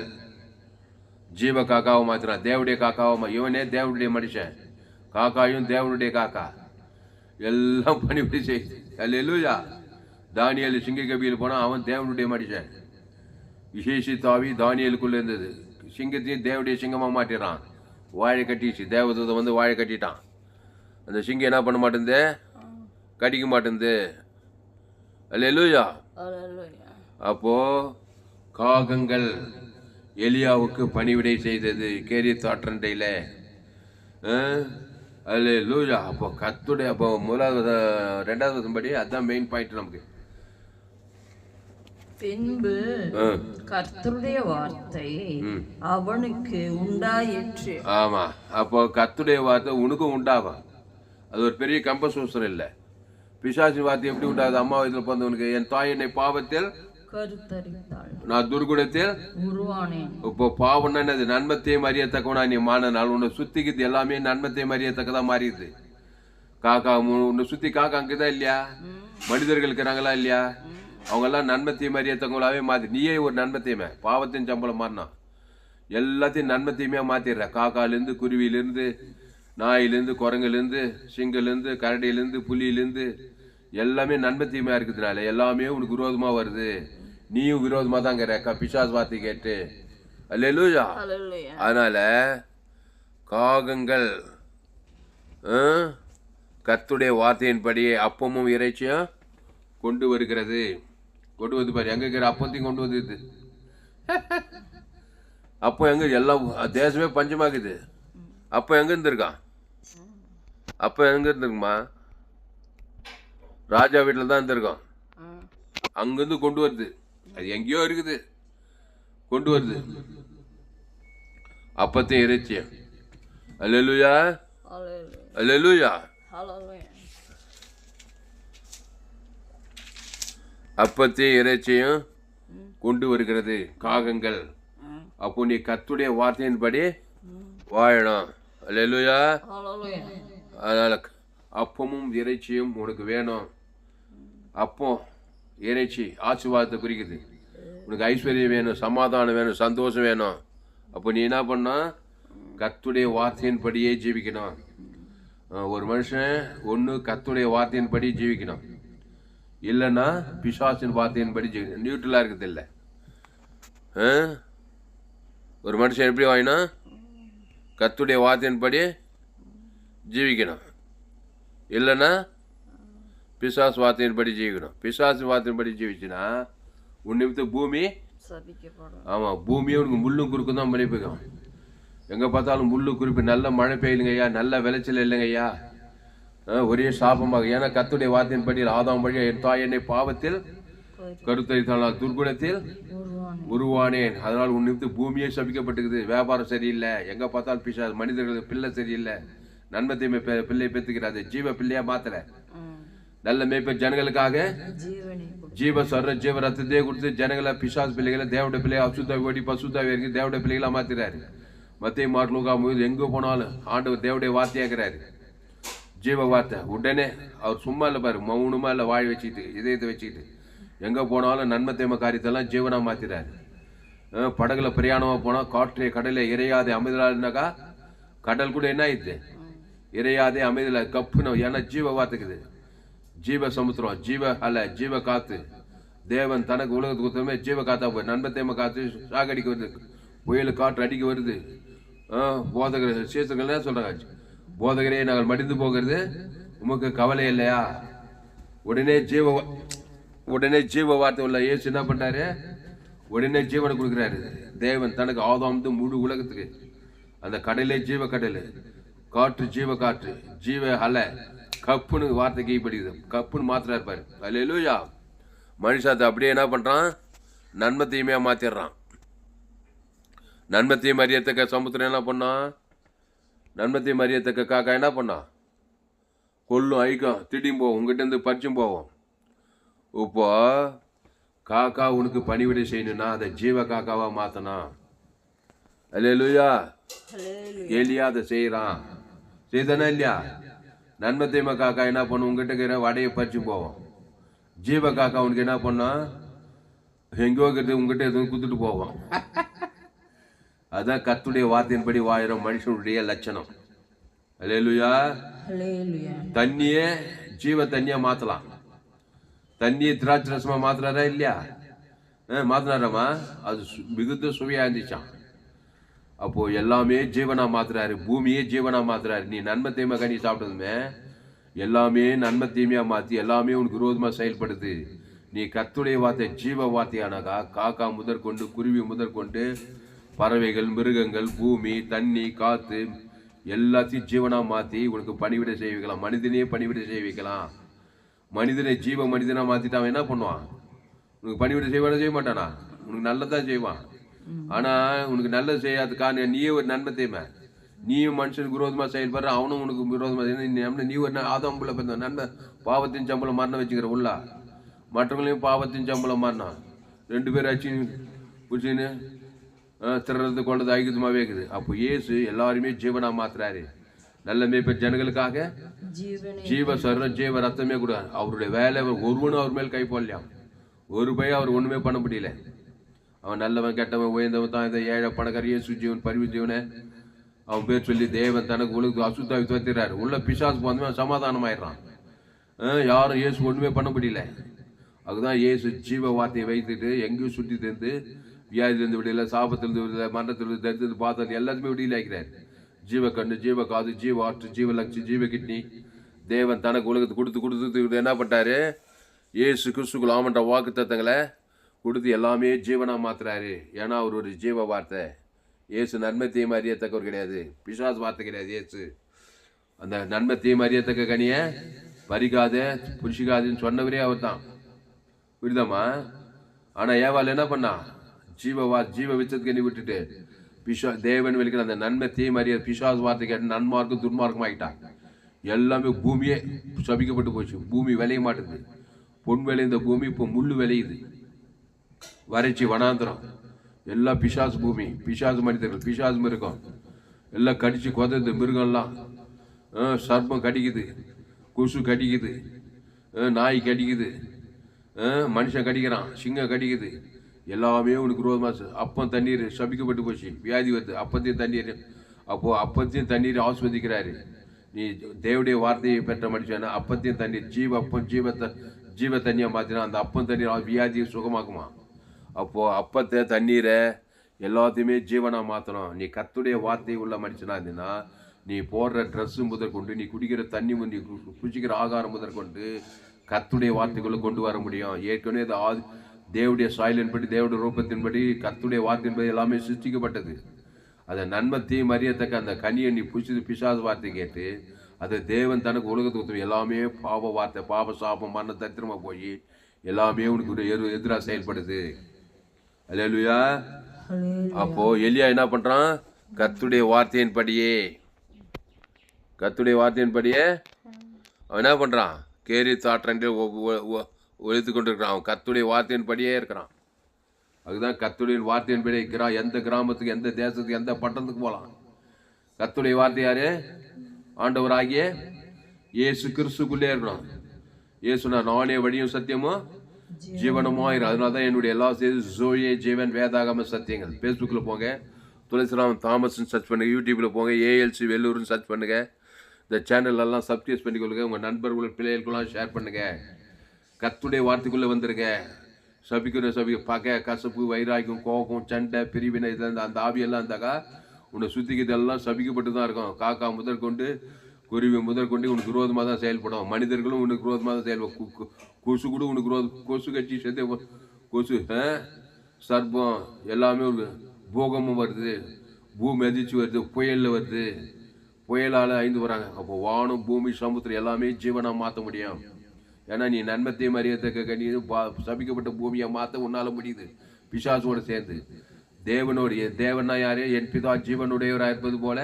ஜீவ காக்காவை மாத்திரம் தேவனுடைய காக்காவை. இவனே தேவனுடைய மனுஷன், காக்காயும் தேவனுடைய காக்கா, எல்லாம் பணிபடி செய்யுது. அல்லேலூயா. தானியேல் சிங்க கபியில் போனா அவன் தேவனுடைய மனுஷன். விசேஷித்தாவி தானியலுக்குள்ள இருந்தது. சிங்கத்தையும் தேவனுடைய சிங்கமா மாட்டிடுறான். வாழை கட்டிச்சு. தேவதூதன் வந்து வாழை கட்டிட்டான். அந்த சிங்கம் என்ன பண்ண மாட்டேங்குது? கடிக்க மாட்டேங்குது. அல்லேலூயா. அப்போ காகங்கள் எலியாவுக்கு பணிவிடை செய்தது கேரி தாற்றண்டையில. அல்லேலூயா. அப்போ கர்த்தருடைய அப்போ முதலாவது 2வது வரும்படி அதான் மெயின் பாயிண்ட் நமக்கு. பின்பு கர்த்தருடைய வார்த்தை அவனுக்கு உண்டாயிற்று. ஆமா. அப்போ கர்த்தருடைய வார்த்தை உனக்கும் உண்டாகும். அது ஒரு பெரிய கம்பசூசரம் இல்லை. பிசாசின் வார்த்தை எப்படி உண்டாகுது? அம்மா வயதுல பிறந்தவனுக்கு, என் தாய் என்னை பாவத்தில் கருத்தரித்தாள், நான் துர்குணத்தில் உருவானேன். இப்போ பாவம்னா என்னது? நன்மத்தையும் அறியத்தக்கவனா நீ மாறினால் உன்னை சுத்திக்குது எல்லாமே நன்மத்தையும் அறியத்தக்கதா மாறிடுது. காக்கா உன்னை சுத்தி காக்கா அங்கதான் இல்லையா? மனிதர்கள் இருக்கிறாங்களா இல்லையா? அவங்க எல்லாம் நன்மத்தையும் அறியத்தவங்களாவே மாத்தி, நீயே ஒரு நன்மத்தையுமே பாவத்தின் சம்பளம் மாறினா எல்லாத்தையும் நன்மத்தையுமே மாத்திடுற. காக்காலேருந்து குருவியிலேருந்து நாயிலேருந்து குரங்குலேருந்து சிங்கலேருந்து கரடியிலேருந்து புலியிலேருந்து எல்லாமே நன்மத்தையுமே இருக்குதுனால எல்லாமே உனக்கு விரோதமா வருது. நீயும் விரோதமா தான் இருக்கிற பிசாஸ் வார்த்தை கேட்டு. அல்லேலூயா. அதனால காகங்கள் கர்த்தருடைய வார்த்தையின்படி அப்பமும் இறைச்சியும் கொண்டு வருகிறது. கொண்டு வந்து பாரு, எங்க இருக்கிற அப்பத்தையும் கொண்டு வந்து. அப்போ எங்க எல்லாம் தேசமே பஞ்சமாக்குது. அப்போ எங்க இருந்திருக்கான்? அப்போ எங்க இருந்திருக்குமா? ராஜா வீட்டில் தான் இருந்திருக்கான். அங்கிருந்து கொண்டு வருது. அது எங்கேயோ இருக்குது, கொண்டு வருது அப்பத்தையும் இறைச்சியும். அல்லேலூயா. அல்லேலூயா. அப்பத்தையும் இறைச்சியும் கொண்டு வருகிறது காகங்கள். அப்போ நீ கர்த்தருடைய வார்த்தையின்படி வாழணும். அல்லேலூயா. அதனால அப்பமும் இறைச்சியும் உனக்கு வேணும். அப்போ இறைச்சி ஆசீர்வாதத்தை குறிக்குது. உனக்கு ஐஸ்வர்யம் வேணும், சமாதானம் வேணும், சந்தோஷம் வேணும். அப்போ நீ என்ன பண்ணா? கர்த்தருடைய வார்த்தையின்படியே ஜீவிக்கணும். ஒரு மனுஷன் ஒன்று கர்த்தருடைய வார்த்தையின்படி ஜீவிக்கணும், இல்லைன்னா பிசாசின் வார்த்தையின்படி ஜீவிக்கணும். நியூட்ரலாக இருக்குது இல்லை. ஒரு மனுஷன் எப்படி வாங்கினா? கர்த்தருடைய வார்த்தையின்படி ஜீவிக்கணும், இல்லைன்னா பிசாசு வார்த்தையின்படி ஜீவிக்கணும். பிசாசு வார்த்தையின்படி ஜீவிச்சுன்னா உன் நிமித்தம் பூமி, ஆமாம், பூமியே உனக்கு முள்ளும் குறுக்கும் தான் மன்னிப்புக்கும். எங்கே பார்த்தாலும் முள்ளு குறிப்பு. நல்ல மழை பெய்யுங்க ஐயா, நல்ல விளைச்சல் இல்லைங்க ஐயா, ஒரே சாபமாக. ஏன்னா கர்த்தருடைய வார்த்தையின்படி ஆதாம் வழி என் தாய் என்னை பாவத்தில் கருத்தரித்தாள், துர்குணத்தில் உருவானேன். அதனால் உன் நிமித்தம் பூமியே சபிக்கப்பட்டுக்குது. வியாபாரம் சரியில்லை, எங்கே பார்த்தாலும் பிசா, மனிதர்கள் பிள்ளை சரியில்லை, நன்மத்தையுமே பிள்ளை பெற்றுக்கிறாது, ஜீவ பிள்ளையா மாத்தல. நல்ல மேய்ப்ப ஜனங்களுக்காக ஜீவ சொல்ற ஜீவ ரத்தத்தையே கொடுத்து ஜனங்களை பிசாஸ் பிள்ளைகளை தேவட பிள்ளையை அசுத்தாவி ஓடி பசுத்தாவி இருக்கு தேவட பிள்ளைகளா மாத்திராரு. மத்திய மார்லூகா எங்க போனாலும் ஆண்டவர் தேவடைய வார்த்தையாக்குறாரு. ஜீவ வார்த்தை. உடனே அவர் சும்மா இல்லை பாரு, மௌனமா இல்லை, வாய் வச்சுக்கிட்டு இதயத்தை வச்சுக்கிட்டு எங்க போனாலும் நன்மத்தேம காரியத்தெல்லாம் ஜீவனா மாத்திராரு. படகுல பிரயாணமா போனா காற்றே கடலை இறையாதே அமைதலான்னாக்கா கடல் கூட என்ன ஆயிடுது? இறையாதே அமைதல கப்புன்னு. ஏன்னா ஜீவ வார்த்தைக்குது. ஜீவ சமுத்திரம், ஜீவ அலை, ஜீவ காத்து. தேவன் தனக்கு உலகத்துக்கு கொடுத்தமே ஜீவ காத்தா போய் நன்மத்தேம காத்து சாகடிக்க வருது, புயல் காற்று அடிக்க வருது. போதகர் சீசர்கள் என்ன சொல்றாங்க? போதகரே நாங்கள் மடிந்து போகிறது உமக்கு கவலை இல்லையா? உடனே ஜீவ வார்த்தை உள்ள இயேசு என்ன பண்றாரு? உடனே ஜீவனை கொடுக்குறாரு. தேவன் தனக்கு ஆதாம் முழு உலகத்துக்கு அந்த கடலே ஜீவ கடல், காற்று ஜீவ காற்று, ஜீவ அலை, கப்புன்னு வார்த்தை கீழ்படுது, கப்புன்னு மாத்திரா இருப்பாரு. அல்லேலூயா. மனுஷாத்தை அப்படியே என்ன பண்றான்? நன்மை தீமையா மாத்திடுறான். நன்மை தீமை அறியத்தக்க சமுத்திரம் என்ன பண்ணான்? நன்மை தீமை அறியத்தக்க காக்கா என்ன பண்ணான்? கொல்லும், அழிக்கும், திடீம் போவோம், உங்ககிட்ட இருந்து பறிச்சும் போவோம். இப்போ காக்கா உனக்கு பணிவிடை செய்யணும்னா அதை ஜீவ காக்காவா மாத்தணும். அல்லேலூயா. எலியா அதை செய்யறான். செய்தானா இல்லையா? நன்மை தீமை காக்கா என்ன பண்ணும்? உங்ககிட்ட இருக்கிற வடையை பறிச்சு போவோம். ஜீவ காக்கா உனக்கு என்ன பண்ணா? எங்கேயோ இருக்கிறது உங்ககிட்ட எதுவும் குத்துட்டு போவோம். அதான் கர்த்தருடைய வார்த்தையின்படி வாழுற மனுஷனுடைய லட்சணம். அல்லேலூயா. தண்ணியே ஜீவ தண்ணியா மாத்தலாம். தண்ணியை திராட்சை ரசமா மாத்துறாரா இல்லையா? மாத்தினாராமா? அது மிகுந்த சுவையா இருந்துச்சான். அப்போ எல்லாமே ஜீவனா மாத்துறாரு. பூமியே ஜீவனா மாத்துறாரு. நீ நன்மை தீமை கனி சாப்பிட்டதுமே எல்லாமே நன்மை தீமையா மாத்தி எல்லாமே உனக்கு விரோதமா செயல்படுது. நீ கர்த்தருடைய வார்த்தை ஜீவ வார்த்தையானாக்கா காக்கா முதற்கொண்டு குருவி முதற்கொண்டு பறவைகள் மிருகங்கள் பூமி தண்ணி காத்து எல்லாத்தையும் ஜீவனா மாத்தி உனக்கு பணிவிடை செய்ய வைக்கலாம். மனிதனையே பணிவிடை செய்ய வைக்கலாம். மனிதனை ஜீவ மனிதனா மாத்திட்டு அவன் என்ன பண்ணுவான்? உனக்கு பணிவிடை செய்வானா? செய்ய மாட்டானா? உனக்கு நல்லதான் செய்வான். ஆனா உனக்கு நல்லது செய்யாதுக்கா நீயே ஒரு நன்மை தீமை. நீயும் மனுஷனுக்கு விரோதமா செயல்படுற, அவனும் உனக்கு விரோதமா நீ ஒரு ஆதாம் புள்ள பிறந்த நன்மை பாவத்தின் சம்பளம் மரணம் வச்சுக்கிற உள்ள மற்றவங்களையும் பாவத்தின் சம்பளம் மரணம். 2 பேர் ஆச்சு பிடிச்சின்னு திறது கொண்டது ஐக்கியமாவே இருக்குது. அப்போ இயேசு எல்லாருமே ஜீவனா மாத்துறாரு. நல்ல மேய்ப்பர் ஜனங்களுக்காக ஜீவ சரம் ஜீவ ரத்தமே கூட. அவருடைய வேலை ஒருவனும் அவர் மேல் கை போடலாம். ஒரு பையன் அவர் ஒண்ணுமே பண்ண முடியல. அவன் நல்லவன் கெட்டவன் உயர்ந்தவன் தான் இந்த ஏழை பணக்கார இயேசு ஜீவன் பரிவு ஜீவனை அவன் பேர் சொல்லி தேவன் தனக்கு உலக அசுத்தாவி துரத்திடுறாரு. உள்ள பிசாசுக்கு வந்தவன் சமாதானம் ஆயிடுறான். யாரும் இயேசு ஒண்ணுமே பண்ண முடியல. அதுதான் இயேசு ஜீவ வார்த்தையை வைத்துட்டு எங்கேயும் சுற்றி தந்து வியாதியிலிருந்து விடையில, சாபத்திலிருந்து விடையில, மரணத்திலிருந்து தரித்து பார்த்தது எல்லாத்துமே விடையில ஆகிறார். ஜீவ கண்ணு ஜீவ காது ஜீவ ஆற்று ஜீவ லட்சி ஜீவ கிட்னி தேவன் தனக்கு உலகத்தை கொடுத்து என்ன பண்ணாரு? இயேசு கிறிஸ்துக்குள் ஆமன்ற வாக்கு தத்தங்களை கொடுத்து எல்லாமே ஜீவனா மாத்துறாரு. ஏன்னா அவர் ஒரு ஜீவ வார்த்தை. இயேசு நன்மை தீமை அறியத்தக்கவர் கிடையாது. பிசாசு வார்த்தை கிடையாது. இயேசு அந்த நன்மை தீமை அறியத்தக்க கனியை பறிக்காத புரிசிக்காதுன்னு சொன்னவரே அவர் தான். புரியுதாமா? ஆனா ஏவாள் என்ன பண்ணா? ஜீவ விச்சத்துக்கு நீ விட்டுட்டு தேவன் வெளிக்கிற அந்த நன்மை தீமை அறிய பிசாசு வார்த்தை கேட்டு நன்மார்க்கும் துன்மார்க்கம் ஆகிட்டான். எல்லாமே பூமியே சபிக்கப்பட்டு போச்சு. பூமி விளைய மாட்டுது. பொன் விளைந்த பூமி இப்போ முள்ளு விளையுது. வறட்சி வனாந்திரம் எல்லாம் பிசாசு பூமி. பிசாசு மனிதர்கள் பிசாசு மிருகம் எல்லாம் கடிச்சு கொதது. மிருகம்லாம் சர்ப்பம் கடிக்குது, கொசு கடிக்குது, நாய் கடிக்குது, மனுஷன் கடிக்கிறான், சிங்கம் கடிக்குது. எல்லாமே உனக்கு விரோதமாக. அப்பம் தண்ணீர் சபிக்கப்பட்டு போச்சு. வியாதி வருது. அப்பத்தையும் தண்ணீர். அப்போ அப்பத்தையும் தண்ணீர் ஆஸ்வதிக்கிறாரு. நீ தேவடைய வார்த்தையை பெற்ற மனுஷனா அப்பத்தையும் தண்ணீர் ஜீவ அப்பம் ஜீவ தண்ணியை மாற்றினா அந்த அப்பம் தண்ணீர் வியாதியை சுகமாக்குமா. அப்போ அப்பத்தை தண்ணீரை எல்லாத்தையுமே ஜீவனா மாற்றணும். நீ கர்த்தருடைய வார்த்தை உள்ள மனுஷனா இருந்தீங்கன்னா நீ போடுற ட்ரெஸ்ஸு முதற்கொண்டு நீ குடிக்கிற தண்ணி நீ குடிக்கிற ஆகாரம் முதற்கொண்டு கர்த்தருடைய வார்த்தைக்குள்ள கொண்டு வர முடியும். ஏற்கனவே தேவடைய சாயலின்படி தேவடைய ரூபத்தின்படி கர்த்தருடைய வார்த்தையின்படி எல்லாமே சிருஷ்டிக்கப்பட்டது. அதை நன்மை தீமை அறியத்தக்க அந்த கனியை நீ புசித்து பிசாசு வார்த்தை கேட்டு அதை தேவன் தனக்கு உலகத்துக்கு எல்லாமே பாவ வார்த்தை பாவ சாபம் மரண தத்திரமா போய் எல்லாமே உனக்கு எதிராக செயல்படுது. அல்லேலூயா. அப்போ எலியா என்ன பண்றான்? கர்த்தருடைய வார்த்தையின்படியே அவன் என்ன பண்றான்? கேரி தாற்றே ஒழித்து கொண்டு இருக்கிறான். அவன் கர்த்தருடைய வார்த்தையின்படியே இருக்கிறான். அதுதான் கர்த்தருடைய வார்த்தையின்படி இருக்கிறான். எந்த கிராமத்துக்கு எந்த தேசத்துக்கு எந்த பட்டணத்துக்கு போகலாம். கர்த்தருடைய வார்த்தை யாரு? ஆண்டவராகிய இயேசு கிறிஸ்துக்குள்ளே இருக்கணும். இயேசுனா நானே வழியும் சத்தியமும் ஜீவனமாயிரும். அதனால தான் என்னுடைய எல்லா செய்தி ஜோயே ஜீவன் வேதாகம சத்தியங்கள். ஃபேஸ்புக்கில் போங்க, துளசிராம் தாமஸ்ன்னு சர்ச் பண்ணுங்க. யூடியூப்பில் போங்க, ஏஎல்சி வெள்ளூர்னு சர்ச் பண்ணுங்க. இந்த சேனல்லாம் சப்ஸ்கிரைப் பண்ணிக்கொள்ளுங்க. உங்கள் நண்பர்கள் பிள்ளைகளுக்கெல்லாம் ஷேர் பண்ணுங்க. கர்த்தருடைய வார்த்தைக்குள்ளே வந்துருங்க. சபிக்க பகை கசப்பு வைராக்கியம் கோபம் சண்டை பிரிவினை அந்த ஆவியெல்லாம் இருந்தாக்கா உன்னை சுத்திக்கிறதெல்லாம் சபிக்கப்பட்டு தான் இருக்கும். காக்கா முதற்கொண்டு குருவி முதற்கொண்டு உனக்கு விரோதமாக தான் செயல்படும். மனிதர்களும் உனக்கு விரோதமாக தான் செயல்படும். கொசு கூட உனக்கு கொசு கட்சி சேர்த்து கொசு சர்ப்பம் எல்லாமே ஒரு பூகமும் வருது. பூமி அதிர்ச்சி வருது. புயலில் வருது. புயலால் அழிந்து வராங்க. அப்போ வானம் பூமி சமுத்திரம் எல்லாமே ஜீவனாக மாற்ற முடியும். ஏன்னா நீ நன்மத்தையும் அறியத்தக்க கனி சபிக்கப்பட்ட பூமியை மாற்ற உன்னால முடியுது. பிசாசோடு சேர்ந்து தேவனா யாரே? என் பிதா ஜீவனுடையவராக இருப்பது போல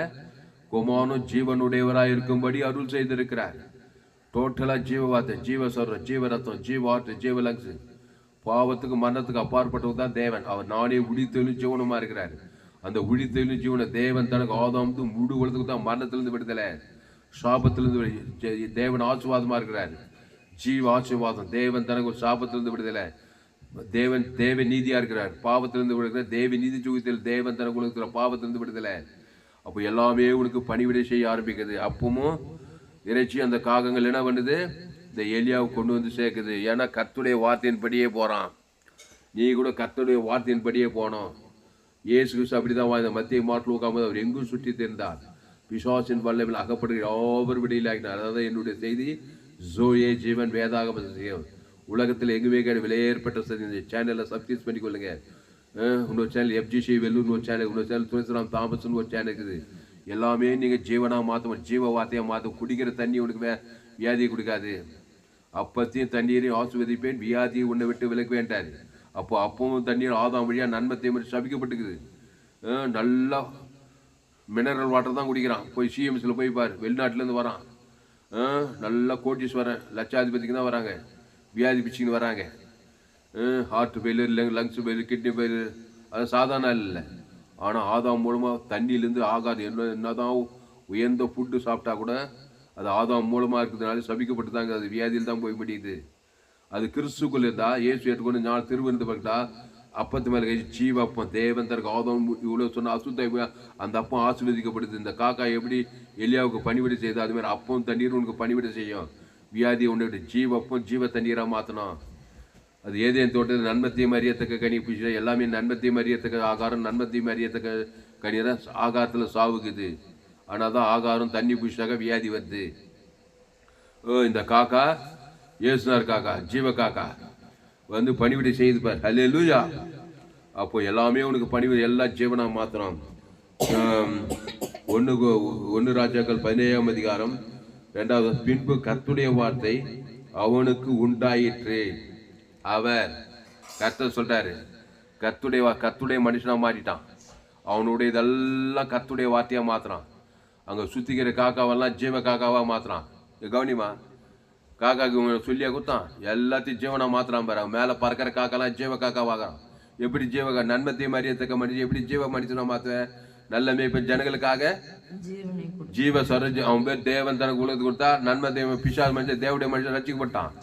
குமாரனும் ஜீவனுடையவராக இருக்கும்படி அருள் செய்திருக்கிறார். டோட்டலாக ஜீவ வார்த்தை, ஜீவ சொல்கிறோம், ஜீவ ரத்தம், ஜீவ வார்த்தை, ஜீவ லங்ஸ். பாவத்துக்கு மரணத்துக்கு அப்பாற்பட்டவர் தான் தேவன். அவர் நானே உழித்தொழிலும் ஜீவனமாக இருக்கிறார். அந்த உழித்தொழிலும் ஜீவன தேவன் தனக்கு ஆதாமுக்கு முழு உலகத்துக்கு தான் மரணத்திலிருந்து விடுதலை, சாபத்திலிருந்து தேவன் ஆசீர்வாதமாக இருக்கிறார். ஜீவ ஆசீர்வாதம். தேவன் தனக்கு ஒரு சாபத்திலிருந்து விடுதலை. தேவன் தேவ நீதியா இருக்கிறார். பாவத்திலிருந்து விடுதலை. தேவ நீதி சுகத்தில் தேவன் தனக்கு உலகத்தில் பாவத்திலிருந்து விடுதலை. அப்போ எல்லாமே உனக்கு பணிவிடை செய்ய ஆரம்பிக்குது. அப்பவும் இறைச்சி அந்த காகங்கள் என்ன பண்ணுது, இந்த எலியாவை கொண்டு வந்து சேர்க்குது. ஏன்னா கர்த்தருடைய வார்த்தையின்படியே போகிறான். நீ கூட கர்த்தருடைய வார்த்தையின்படியே போனோம். இயேசு கிறிஸ்து அப்படிதான் வாழ்ந்த. மத்திய மாட்டில் உட்கார்ந்து அவர் எங்கும் சுற்றி தெரிந்தார். பிசாசின் வல்லமையில் அகப்படுகிற ஒவ்வொரு விடையிலாகினார். அதாவது என்னுடைய செய்தி ஜோயே ஜீவன் வேதாகம செய்யும். உலகத்தில் எங்குமே விலையேற்பட்ட செய்தி. இந்த சேனலை சப்ஸ்கிரைப் பண்ணிக்கொள்ளுங்க. இன்னொரு சேனல் FGC வெல்லூர் ஒரு சேனல், இன்னொரு சேனல் துளசிராம் தாமஸ்னு ஒரு சேனல் இருக்குது. எல்லாமே நீங்கள் ஜீவனாக மாற்றணும், ஜீவ வார்த்தையாக மாற்றும். குடிக்கிற தண்ணி உனக்கு வியாதியை கொடுக்காது. அப்பத்தையும் தண்ணீரையும் ஆசிர்வதிப்பேன், வியாதியை உன்னை விட்டு விலக்க வேண்டார். அப்போ அப்பவும் தண்ணீர் ஆதாம் வழியாக நன்மத்தையும் மாதிரி சபிக்கப்பட்டுக்குது. நல்லா மினரல் வாட்டர் தான் குடிக்கிறான். போய் CMSல போய் பார், வெளிநாட்டிலேருந்து வரான். நல்லா கோட்டீஸ்வரன் லட்சாதிபதிக்கு தான் வராங்க, வியாதி பிச்சுன்னு வராங்க. Heart failure, lungs failure, kidney failure, அது சாதாரண இல்லை. ஆனால் ஆதாம் மூலமாக தண்ணியிலேருந்து ஆகாது. என்னதான் உயர்ந்த ஃபுட்டு சாப்பிட்டா கூட அது ஆதாம் மூலமாக இருக்கிறதுனால சபிக்கப்பட்டு தாங்க அது வியாதியில் தான் போய் முடியுது. அது கிறிஸ்துக்குள் இருந்தால் இயேசு ஏற்றுக்கொண்டு நான் திருவிருந்து பார்த்தா அப்பத்து மேலே கழிச்சு ஜீவ அப்பம் தேவன் தனக்கு ஆதாம் இவ்வளோ சொன்ன அசுத்த அந்த அப்பம் ஆசீர்வதிக்கப்படுது. இந்த காக்கா எப்படி எலியாவுக்கு பணிவிடை செய்யுது, அது மாதிரி அப்பம் தண்ணீர் உனக்கு பணிவிடை செய்யும். வியாதியை உன்னை விட்டு ஜீவ அப்பம் ஜீவ தண்ணீராக மாற்றணும். அது ஏதேன் தோட்டத்தில் நன்மத்தையும் அறியத்தக்க கனி பூச்சி, எல்லாமே நன்மத்தையும் அறியத்தக்க ஆகாரம், நன்மத்தையும் அறியத்தக்க கனி தான் ஆகாரத்தில் சாவுக்குது. ஆனால் தான் ஆகாரம் தண்ணி பூச்சிட்டாக்க வியாதி வருது. இந்த காக்கா ஏசுனார் காக்கா, ஜீவ காக்கா வந்து பணிவிடை செய்து பார். ஹல்லேலூயா. அப்போ எல்லாமே உனக்கு பணிவிடை, எல்லா ஜீவனாக மாத்திரம். 1 ராஜாக்கள் 17ஆம் அதிகாரம் 2வது. பின்பு கர்த்தருடைய வார்த்தை அவனுக்கு உண்டாயிற்று. அவர் கர்த்தர் சொல்றாரு, கர்த்தருடைய மனுஷனா மாறிட்டான். அவனுடைய இதெல்லாம் கர்த்தருடைய வார்த்தையா மாத்துறான். அங்க சுத்திக்கிற காக்காவெல்லாம் ஜீவ காக்காவா மாத்துறான். கவனிமா, காக்காக்கு சொல்லியா குத்தான், எல்லாத்தையும் ஜீவனா மாத்துறான் பாரு. மேல பறக்கிற காக்கெல்லாம் ஜீவ காக்காவாகிறான். எப்படி ஜீவ நன்மத்தையும் அறியத்தக்க மனுஷன் எப்படி ஜீவ மனுஷனா மாத்துவேன்? நல்ல மேய்ப்பன் ஜனங்களுக்காக ஜீவ சரஜ். அவன் பேர் தேவன் தனக்கு உலகத்து கொடுத்தா நன்மத்தை பிசாசு மனுஷன் தேவடைய மனுஷன் ரசிக்கப்பட்டான்.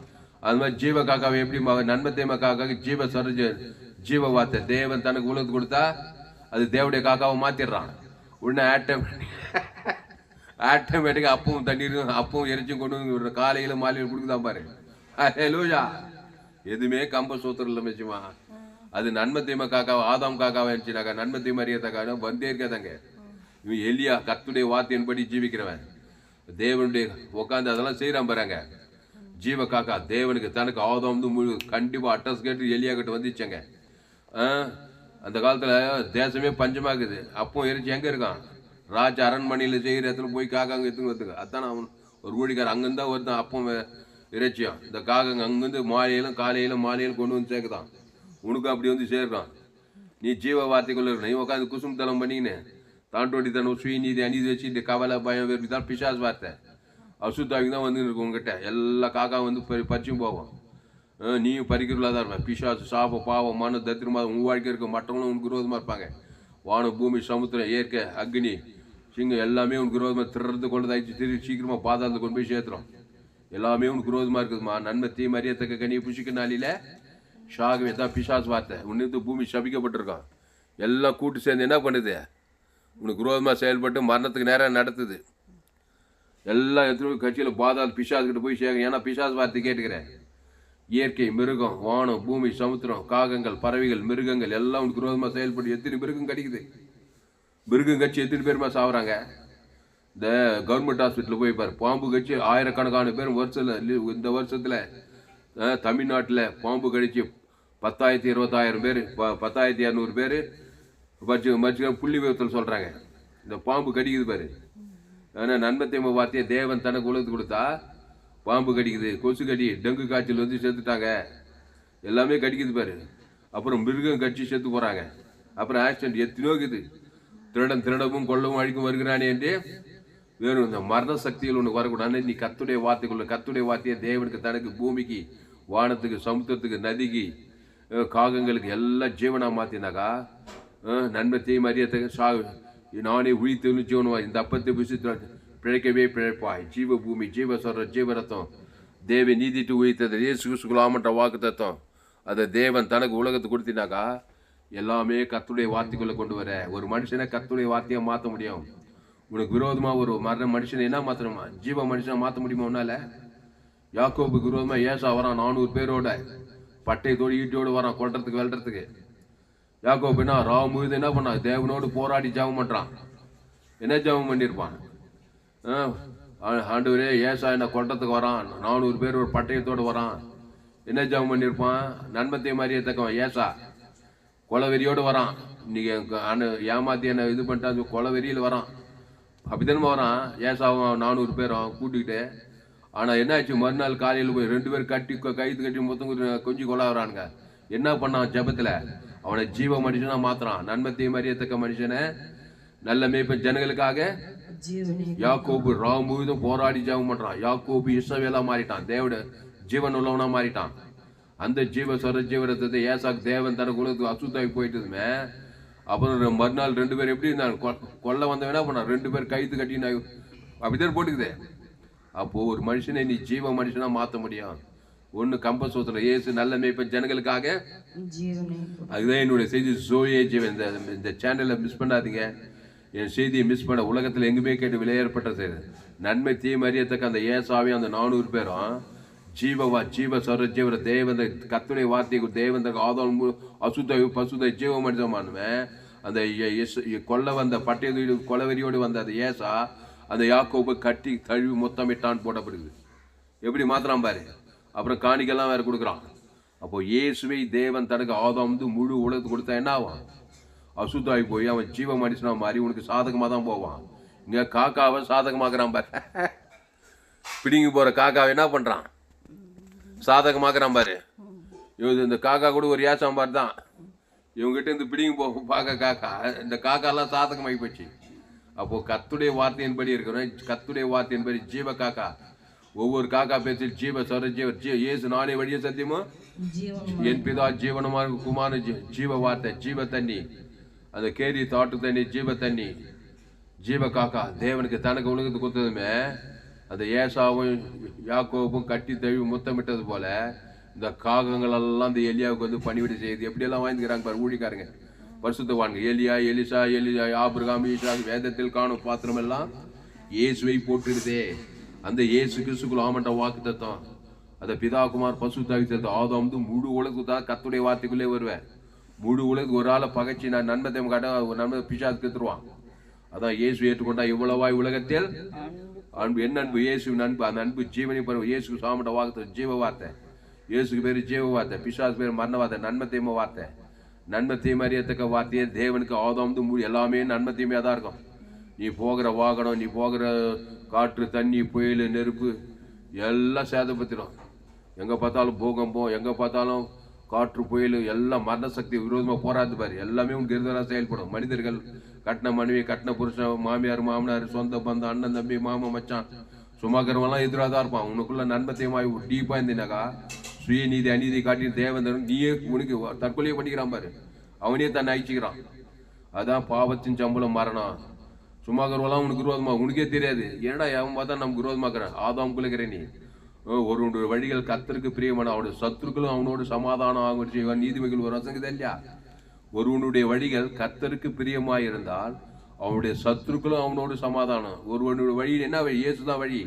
அது மாதிரி ஜீவ காக்காவை எப்படி நன்மத்தேம காக்காக்கு ஜீவ சரஜ ஜீவ வார்த்தை தேவன் தனக்கு உலகத்து கொடுத்தா அது தேவடைய காக்காவை மாத்திடுறான். உடனே ஆட்டோமேட்டிக்கா அப்பவும் தண்ணீரும் அப்பவும் எரிச்சும் கொண்டு வந்து காலையில மாலையில கொடுக்குதான் பாரு. ஹல்லேலூயா. எதுவுமே கம்ப சூத்திரம் இல்லை மிச்சமா. அது நன்மத்தேம காக்காவை ஆதாம் காக்காவை இருந்துச்சுனாக்கா நன்மத்தையும் அறியத்தக்காக வந்தே இருக்காதாங்க. இவன் எலியா கர்த்தருடைய வார்த்தையின்படி ஜீவிக்கிறவன், தேவனுடைய உட்காந்து அதெல்லாம் செய்யறான் பாருங்க. ஜீவ காக்கா தேவனுக்கு தனக்கு ஆதாம் வந்து முழு கண்டிப்பாக அட்ரஸ் கேட்டு எலியா கிட்ட வந்துச்சங்க. அந்த காலத்தில் தேசமே பஞ்சமாக்குது. அப்போ எரிச்சு எங்கே இருக்கான்? ராஜ அரண்மனையில் செய்கிற இடத்துல போய் காக்காங்க எடுத்துன்னு வந்துங்க. அதான் அவன் ஒரு ஊழிக்காரன் அங்கேருந்தா வருதான். அப்போ இறைச்சியும் இந்த காக்காங்க அங்கேருந்து மாலையிலும் காலையிலும் மாலையிலும் கொண்டு வந்து சேர்க்குதான். உனக்கு அப்படி வந்து சேர்க்கான். நீ ஜீவ வார்த்தைக்குள்ள இருக்கணும். நீ உட்காந்து குசும் தலம் பண்ணிக்கின்னு தாண்டோடி தனம் சுயநீதி அநீதி வச்சு இந்த கவலை பயம் வேறு தான் பிசாஸ் வார்த்தை அசுத்தாவிக்கு தான் வந்து இருக்கும். உங்ககிட்ட எல்லா காக்கா வந்து பறிச்சும் போவோம். நீயும் பறிக்கிறதா தான் இருப்பேன். பிசாசு சாப பாவம் மன தத்திரமாக உன் வாழ்க்கை இருக்க மற்றவங்களும் உனக்கு விரோதமாக இருப்பாங்க. வானம் பூமி சமுத்திரம் இயற்கை அக்னி சிங்கம் எல்லாமே உனக்கு விரோதமாக திறந்து கொண்டு தாய்ச்சி திரு சீக்கிரமாக பாதாளத்தை கொண்டு போய் சேர்த்துறோம். எல்லாமே உனக்கு விரோதமாக இருக்குதுமா. நன்மை தீ மரியத்தக்க கனியை புஷிக்க நாளில் ஷாகவே தான் பிசாசு வார்த்தை. உன்னிருந்து பூமி சபிக்கப்பட்டிருக்கான். எல்லாம் கூட்டு சேர்ந்து என்ன பண்ணுது? உனக்கு விரோதமாக செயல்பட்டு மரணத்துக்கு நேரம் நடத்துது. எல்லா இடத்துலையும் கட்சியில் பாதாள பிசாசுக்கிட்ட போய் சேர்க்க. ஏன்னா பிசாசு வார்த்தை கேட்டுக்கிறேன். இயற்கை மிருகம் வானம் பூமி சமுத்திரம் காகங்கள் பறவைகள் மிருகங்கள் எல்லாம் உனக்கு விரோதமாக செயல்பட்டு எத்தனை மிருகம் கிடைக்குது. மிருகம் கட்சி எத்தனை பேருமா சாப்பிட்றாங்க. இந்த கவர்மெண்ட் ஹாஸ்பிட்டலில் போய் பாரு, பாம்பு கட்சி ஆயிரக்கணக்கான பேர் வருஷத்தில் இந்த வருஷத்தில் தமிழ்நாட்டில் பாம்பு கடிச்சு 10,000 20,000 பேர் 10,200 பேர் மறிச்சு புள்ளி விவரத்தில் சொல்கிறாங்க. இந்த பாம்பு கடிக்குது பாரு. ஆனால் நன்மத்தேம வார்த்தையை தேவன் தனக்கு உலகத்து கொடுத்தா பாம்பு கடிக்குது, கொசு கடி, டெங்கு காய்ச்சல் வந்து செத்துட்டாங்க. எல்லாமே கடிக்குது பாரு. அப்புறம் மிருகம் கட்சி செத்து போகிறாங்க. அப்புறம் ஆக்சிடென்ட் எத்தனையோ இருக்குது. திருடமும் கொள்ளவும் அழிக்கும் வருகிறானே என்று வேணும் இந்த மரண சக்திகள் உனக்கு வரக்கூடாது. நீ கர்த்தருடைய வார்த்தைக்குள்ள கர்த்தருடைய வார்த்தையை தேவனுக்கு, தனக்கு, பூமிக்கு, வானத்துக்கு, சமுத்திரத்துக்கு, நதிக்கு, காகங்களுக்கு எல்லாம் ஜீவனா மாத்தினாக்கா நன்மை தீமை அறியத்தக்க நானே உயிர்த்து ஜீவனவா இந்த அப்பத்தை புசித்து பிழைக்கவே பிழைப்பாய். ஜீவ பூமி, ஜீவ சொல்ற, ஜீவ ரத்தம் தேவ நீதிட்டு உயிர்த்தது இயேசு கிறிஸ்துக்குள்ளாமன்ற வாக்கு தத்துவம் அதை தேவன் தனக்கு உலகத்துக்கு கொடுத்தினாக்கா எல்லாமே கர்த்தருடைய வார்த்தைக்குள்ள கொண்டு வர. ஒரு மனுஷனை கர்த்தருடைய வார்த்தையை மாற்ற முடியும். உனக்கு விரோதமா ஒரு மனுஷனை என்ன மாற்றணுமா? ஜீவ மனுஷனை மாற்ற முடியுமா உன்னால? யாக்கோபுக்கு விரோதமா ஏசா வரான் 400 பேரோட பட்டையத்தோடு ஈட்டியோடு வரான் கொல்றதுக்கு வெல்றதுக்கு. யாக்கோபு என்ன ராவ் முழுது என்ன பண்ணான்? தேவனோடு போராடி ஜெபம் பண்றான். என்ன ஜெபம் பண்ணியிருப்பான்? ஆண்டவரே ஏசா என்ன கொல்றதுக்கு வரான், 400 பேர் ஒரு பட்டயத்தோடு வரான். என்ன ஜெபம் பண்ணியிருப்பான்? நன்மத்தை மாதிரியே தக்கவன் ஏசா கொலவெறியோடு வரான். இன்னைக்கு ஏமாத்தி என்ன இது பண்ணிட்டா கொலவெறியில் வரான். அப்படித்தானே வரான் ஏசாவும் 400 பேரும் கூட்டிக்கிட்டு. ஆனால் என்ன ஆச்சு? மறுநாள் காலையில் போய் 2 பேர் கட்டி கைத்து கட்டி மொத்தம் கொஞ்சம் கொலை வரானுங்க. என்ன பண்ணான்? ஜபத்தில் அவனை ஜீவ மனுஷனா மாத்துறான். நன்மத்தை மறியத்தக்க மனுஷனை நல்ல மேய்ப்பன் ஜனங்களுக்காக யாக்கோபு ராவ் முழுதும் போராடி ஜெபம் பண்றான். யாக்கோபு இஸ்ரவேலா மாறிட்டான். தேவட ஜீவன் உள்ளவனா மாறிட்டான். அந்த ஜீவ சொர ஜீவரத்தை ஏசாக்கு தேவன் தனக்கு உலகத்துக்கு அசுத்தாகி போயிட்டுதுமே. அப்புறம் மறுநாள் 2 பேர் எப்படி இருந்தாங்க? கொல்ல வந்தவன் என்ன பண்ணான்? 2 பேர் கைத்து கட்டி அப்படிதான் போட்டுக்குதே. அப்போ ஒரு மனுஷனை நீ ஜீவ மனுஷனா மாற்ற முடியும். ஒன்று கம்பசூத்திரம் இயேசு நல்ல மேய்ப்பன் ஜனங்களுக்காக. அதுதான் என்னுடைய செய்தி. ஜோயே ஜீவன். இந்த சேனலை மிஸ் பண்ணாதீங்க. என் செய்தியை மிஸ் பண்ண உலகத்தில் எங்குமே கேட்டு விலையேற்பட்ட செய்து நன்மை தீமை அறியத்தக்க அந்த ஏசாவையும் அந்த 400 பேரும் ஜீவ சொர ஜீவர தேவந்த கத்துடைய வார்த்தைக்கு தேவந்த ஆதம் அசுத்த பசுத ஜீவ மனிதமானுவேன். அந்த கொல்ல வந்த பட்டையோடு கொலவெறியோடு வந்த அந்த ஏசா அந்த யாக்கோபை கட்டி தழுவி மொத்தமிட்டான் போடப்படுது. எப்படி மாத்திரம் பாரு. அப்புறம் காணிக்கெல்லாம் வேற கொடுக்குறான். அப்போ இயேசுவை தேவன் தனக்கு ஆதாம் முழு உலகத்துக்கு கொடுத்தா என்ன ஆகும்? அசுத்தாகி போய் அவன் ஜீவ மனுஷனா மாறி உனக்கு சாதகமாக தான் போவான். இங்கே காக்காவை சாதகமாக்குறான் பாரு. பிடிங்கி போகிற காக்காவை என்ன பண்ணுறான்? சாதகமாக்குறான் பாரு. இந்த காக்கா கூட ஒரு ஏசாம்பார் தான். இவங்ககிட்ட இந்த பிடிங்கி பார்க்க காக்கா, இந்த காக்காலாம் சாதகமாகி போச்சு. அப்போது கர்த்தருடைய வார்த்தையின்படி இருக்கிறோம். கர்த்தருடைய வார்த்தையின்படி ஜீவ காக்கா. ஒவ்வொரு காக்கா பேச்சு ஜீவ சொர இயேசு நானே வழிய சத்தியமோ என் பிதா ஜீவனமாக குமார ஜீவ வார்த்தை ஜீவ தண்ணி. அந்த கேரி தாட்டு தண்ணி ஜீவ தண்ணி. ஜீவ காக்கா தேவனுக்கு தனக்கு உலகத்துக்கு கொடுத்ததுமே அந்த ஏசாவும் யாக்கோபும் கட்டி தழுவி முத்தமிட்டது போல இந்த காகங்கள் எல்லாம் இந்த எலியாவுக்கு வந்து பணிவிடை செய்யுது. எப்படியெல்லாம் வாங்கிக்கிறாங்க பாரு ஊழிக்காரங்க, பரிசுத்தவான்கள். எலியா எலிசா ஆபிரகாம் ஈசா வேதத்தில் காணும் பாத்திரம் எல்லாம் இயேசுவை போட்டுடுதே. அந்த இயேசு கிறிஸ்துக்குள் ஆமன்ற வாக்கு தத்துவம் அந்த பிதாகுமார் பசுத்தாவி தத்துவம் ஆதாம் முழு உலகத்துக்கு தான் கர்த்தருடைய வார்த்தைக்குள்ளே வருவேன். முழு உலகத்துக்கு ஒரு ஆளை பகைச்சி நான் நன்மை காட்ட ஒரு நன்மை பிசாசு கத்துருவான். அதான் இயேசு ஏற்றுக்கொண்டா இவ்வளவாய் உலகத்தில் அன்பு. என்ன அன்பு? இயேசுவின் அன்பு. அந்த அன்பு ஜீவனை பருவ இயேசுக்கு சாமட்ட வார்த்தை ஜீவ வார்த்தை. இயேசுக்கு பேர் ஜீவ வார்த்தை, பிசாசு பேர் மரண வார்த்தை, நன்மை தீமை வார்த்தை. நன்மை தீமை அறியத்தக்க வார்த்தையே தேவனுக்கு ஆதாம் முழு எல்லாமே நன்மை தீமையாக தான் இருக்கும். நீ போகிற வாகனம், நீ போகிற காற்று, தண்ணி, புயல், நெருப்பு எல்லாம் சேதப்படுத்திடும். எங்கே பார்த்தாலும் பூகம்பம், எங்கே பார்த்தாலும் காற்று, புயல் எல்லாம் மரண சக்தி விரோதமாக போராது பாரு. எல்லாமே உனக்கு எதிராக செயல்படும். மனிதர்கள் கட்டின மனைவி, கட்டின புருஷன், மாமியார், மாமனார், சொந்த பந்தம், அண்ணன், தம்பி, மாமா, மச்சான், சுமாக்கிறவெல்லாம் எதிராக தான் இருப்பான். உனக்குள்ள நன்மத்தையுமாய் டீப்பாக இருந்தீனாக்கா சுயநீதி அநீதி காட்டி தேவந்தரும் நீயே உனக்கு தற்கொலையை பண்ணிக்கிறான் பாரு. அவனே தன்னை அழிச்சிக்கிறான். அதான் பாவத்தின் சம்பளம் மரணம். சும்மாக்கிறவெல்லாம் உனக்கு விரோதமா உனக்கே தெரியாது. ஏன்னா அவன் பார்த்தா நமக்கு விரோதமாக்குறான். ஆதாம் குலைக்கிற நீ ஒரு வழிகள் கர்த்தருக்கு பிரியமான அவனுடைய சத்துருக்களும் அவனோடு சமாதானம் ஆகும் நீதிமைகள் ஒரு வசங்குது இல்லையா? ஒருவனுடைய வழிகள் கர்த்தருக்கு பிரியமாய் இருந்தால் அவனுடைய சத்துருக்களும் அவனோடு சமாதானம். ஒருவனுடைய வழி என்ன வழி? இயேசுதான் வழி.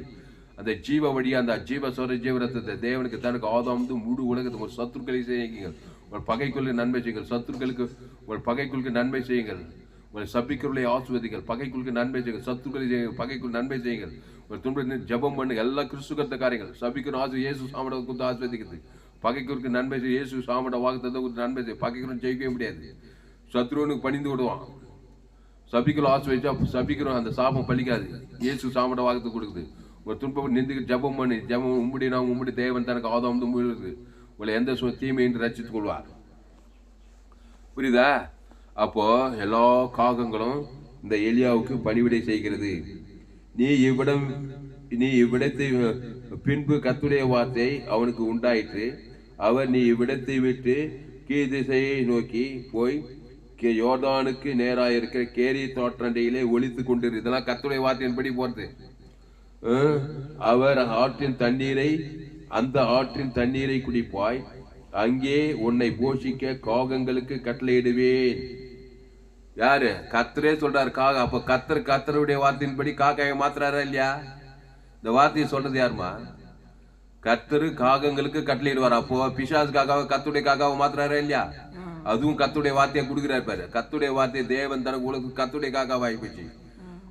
அந்த ஜீவ வழி, அந்த ஜீவ சொர ஜீவரத்தை தேவனுக்கு தனக்கு ஆதாம் முழு உலகத்துக்கு ஒரு சத்துருக்களை செய்யுங்கள். உங்கள் பகைக்குள்ளுக்கு நன்மை செய்யுங்கள். சத்துருக்களுக்கு உங்கள் பகைக்குள்ளுக்கு நன்மை செய்யுங்கள். உங்கள் சபிக்கிறவர்களை ஆசுவதிகள். பகைக்குள்ளுக்கு நன்மை செய்யுங்கள். சத்துருக்களை செய்யுங்கள். பகைக்குள் நன்மை செய்யுங்கள். ஒரு துன்ப ஜபம் பண்ணுங்க. எல்லாம் கிறிஸ்துவ காரியங்கள். சபிக்கணும் ஆசு இயேசு சாமட கொடுத்து ஆஸ்வதிக்கிறது. பகைக்குருக்கு நன்மை செய்ய இயேசு சாமட வாக்குத்தத்தை கொடுத்து நன்மை செய்ய. பகைக்குறோம் ஜெயிக்கவே முடியாது. சத்ருவனுக்கு பணிந்து விடுவான். சபிக்கிறோம் ஆஸ்வதிச்சா சபிக்கிறோம் அந்த சாபம் பலிக்காது. இயேசு சாமட வாக்குத்தை கொடுக்குது. ஒரு துன்பம் நின்று ஜபம் பண்ணி ஜபம் உம்முடி நான் உம்முடி தேவன் தனக்கு ஆதாம் இருக்குது. உங்களை எந்த தீமையின்றி ரசித்துக் கொள்வார். புரியுதா? அப்போ எல்லா காகங்களும் இந்த எலியாவுக்கு பணிவிடை செய்கிறது. நீ இவ்விடம் நீ இவ்விடத்தை பின்பு கர்த்தருடைய வார்த்தை அவனுக்கு உண்டாயிற்று. அவர் நீ இவ்விடத்தை விட்டு கீழ் திசையை நோக்கி போய் யோர்தானுக்கு நேராயிருக்கிற கேரி தோற்றண்டையிலே ஒளித்து கொண்டிரு. இதெல்லாம் கர்த்தருடைய வார்த்தையின்படி போறது. அவர் அந்த ஆற்றின் தண்ணீரை குடிப்பாய், அங்கே உன்னை போஷிக்க காகங்களுக்கு கட்டளையிடுவேன். யாரு? கர்த்தரே சொல்றாரு. அப்ப கர்த்தருடைய வார்த்தையின்படி காக்காயை மாத்துறாரா இல்லையா? இந்த வார்த்தையை சொல்றது யாருமா? கர்த்தரு காகங்களுக்கு கட்டளையிடுவார். அப்போ பிசாசு காக்காவை கர்த்தருடைய காக்காவை மாத்துறாரா இல்லையா? அதுவும் கர்த்தருடைய வார்த்தையை கொடுக்குறாரு பாரு. கர்த்தருடைய வார்த்தையை தேவன் தனக்கு உலக கர்த்தருடைய காக்காவாகி போச்சு.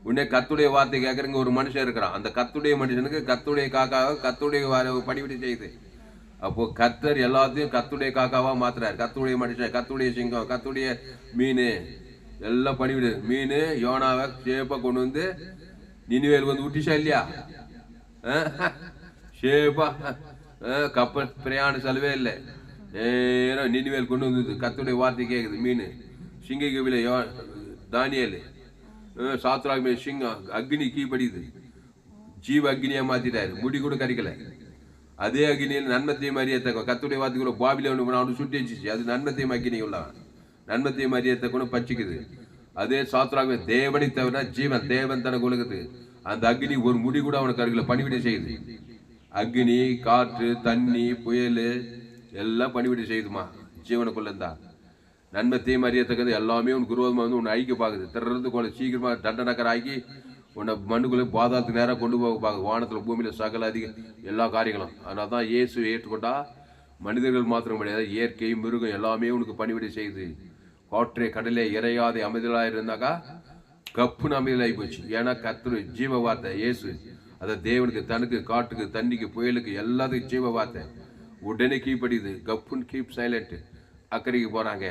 உடனே கர்த்தருடைய வார்த்தை கேட்கறங்க ஒரு மனுஷன் இருக்கிறான். அந்த கர்த்தருடைய மனுஷனுக்கு கர்த்தருடைய காக்காவை கர்த்தருடைய படிவிடி செய்யுது. அப்போ கர்த்தர் எல்லாத்தையும் கர்த்தருடைய காக்காவா மாத்துறாரு. கர்த்தருடைய மனுஷன், கர்த்தருடைய சிங்கம், கர்த்தருடைய மீன் எல்லாம் பண்ணிவிடு. மீன் யோனாவை ஷேப்பா கொண்டு வந்து நினிவேலுக்கு வந்து விட்டுச்சா இல்லையா? ஷேப்பா கப்பல் பிரயாண செலவே இல்லை. நேரம் நினிவேல் கொண்டு வந்தது. கர்த்தருடைய வார்த்தை கேட்குது. மீன் சிங்க கவில தானியல் சாத்ராக் சிங்கம் அக்னி கீழ்படியுது. ஜீவ அக்னியா மாத்திட்டாரு. முடி கூட கிடைக்கல. அதே அக்னியில் நன்மத்தையும் அறியத்தக்க கர்த்தருடைய வார்த்தைக்குள்ள பாபிலோன் சுட்டி வச்சிச்சு. அது நன்மத்தையும் அக்னி உள்ள நன்மத்தையும் அறியத்தக்க பச்சிக்குது. அதே சாத்ராக் தேவனை தவிர ஜீவன் தேவன் தனக்கு உலகத்து அந்த அக்னி ஒரு முடி கூட அவனுக்கு அருகில பணிவிடை செய்யுது. அக்னி, காற்று, தண்ணி, புயல் எல்லாம் பணிவிடை செய்யுதுமா ஜீவனுக்குள்ள இருந்தா. நன்மத்தையும் அறியத்தக்கது எல்லாமே உனக்கு விரோதமாக வந்து உன்னை ஐக்கிய பார்க்குது. திறந்து கொள்ள சீக்கிரமா தண்டனக்கரை ஆக்கி உன்னை மண்ணுக்குள்ளே பாதாளத்துக்கு நேராக கொண்டு போக பார்க்குது. வானத்தில் பூமியில் சகல அதிக எல்லா காரியங்களும். அதனால தான் இயேசு ஏற்றுக்கொண்டா மனிதர்கள் மாத்திரம் கிடையாது, இயற்கை மிருகம் எல்லாமே உனக்கு பணிவிடை செய்யுது. காற்றே கடலே இறையாதே அமைதலாக இருந்தாக்கா கப்புன்னு அமைதலாகி போச்சு. ஏன்னா கர்த்தர் ஜீவ வார்த்தை இயேசு. அதை தேவனுக்கு, தனக்கு, காட்டுக்கு, தண்ணிக்கு, புயலுக்கு எல்லாத்துக்கும் ஜீவ வார்த்தை. உடனே கீழ்படியுது. கப்புன்னு கீப் சைலண்ட் அக்கறைக்கு போகிறாங்க.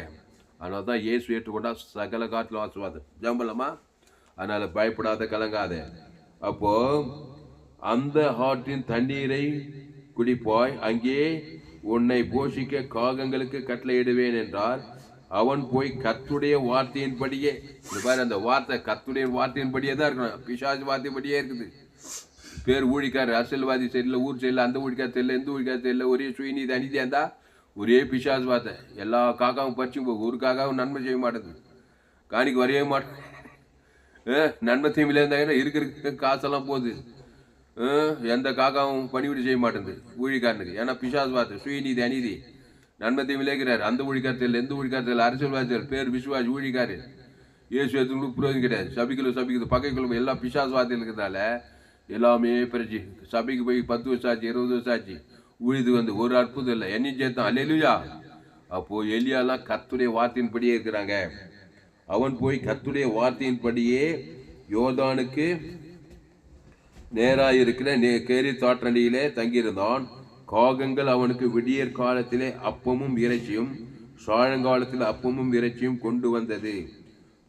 அதனால தான் இயேசு ஏற்றுக்கொண்டா சகல காட்டில் ஆசுவாதம். ஜம்பலமா? அதனால பயப்படாத, கலங்காத. அப்போ அந்த ஆற்றின் தண்ணீரை குடிப்பாய், அங்கே உன்னை போஷிக்க காகங்களுக்கு கட்டளையிடுவேன் என்றார். அவன் போய் கர்த்தருடைய வார்த்தையின்படியே, இந்த பாரு அந்த வார்த்தை கர்த்தருடைய வார்த்தையின்படியே தான் இருக்கணும். பிசாசு வார்த்தைப்படியே இருக்குது. பேர் ஊழிக்காரு, அரசியல்வாதி சரியில்லை, ஊர் சரியில்லை, அந்த ஊழிக்கார் தெரியல, எந்த ஊழிக்கார் தெரியல, ஒரே சுயநீதி அநீதியா இருந்தா ஒரே பிசாசு வார்த்தை. எல்லா காக்காவும் பறிச்சு போகும். ஒரு காக்காவும் நன்மை செய்ய மாட்டேது. காணிக்கு வரைய மாட்டேன். நன்மை தீமையில இருந்தாங்கன்னா இருக்கிற காசெல்லாம் போகுது. எந்த காக்காவும் பணிவிடை செய்ய மாட்டேங்குது ஊழிக்காரனுக்கு. ஏன்னா பிசாசு வார்த்தை, சுயநீதி அநீதி. நன்மை தீமையில இருக்கிறார். அந்த ஊழிக்காரத்தில் எந்த ஊழிக்காரத்தில் அரசியல்வாதிகள் பேர் விசுவாசி ஊழிக்காரு. இயேசு எதுவும் புரோஜனம் கிடையாது. சபைக்குள்ள பகைக்குள்ள எல்லாம் பிசாசு வார்த்தையில் இருக்கிறதால எல்லாமே பிரிச்சு சபைக்கு போய் 10 வருஷம் ஆச்சு, 20 வருஷம் ஆச்சு, ஊழிது வந்து ஒரு அற்புதம் இல்லை. என்னையும் சேர்த்தான். அல்லேலூயா. அப்போ எலியாலாம் கர்த்தருடைய வார்த்தையின்படியே இருக்கிறாங்க. அவன் போய் கர்த்தருடைய வார்த்தையின்படியே யோர்தானுக்கு நேராக இருக்கிற கேரி தோற்றண்டியிலே தங்கியிருந்தான். காகங்கள் அவனுக்கு விடியற் காலத்திலே அப்பமும் இறைச்சியும், சாயங்காலத்தில் அப்பமும் இறைச்சியும் கொண்டு வந்தது.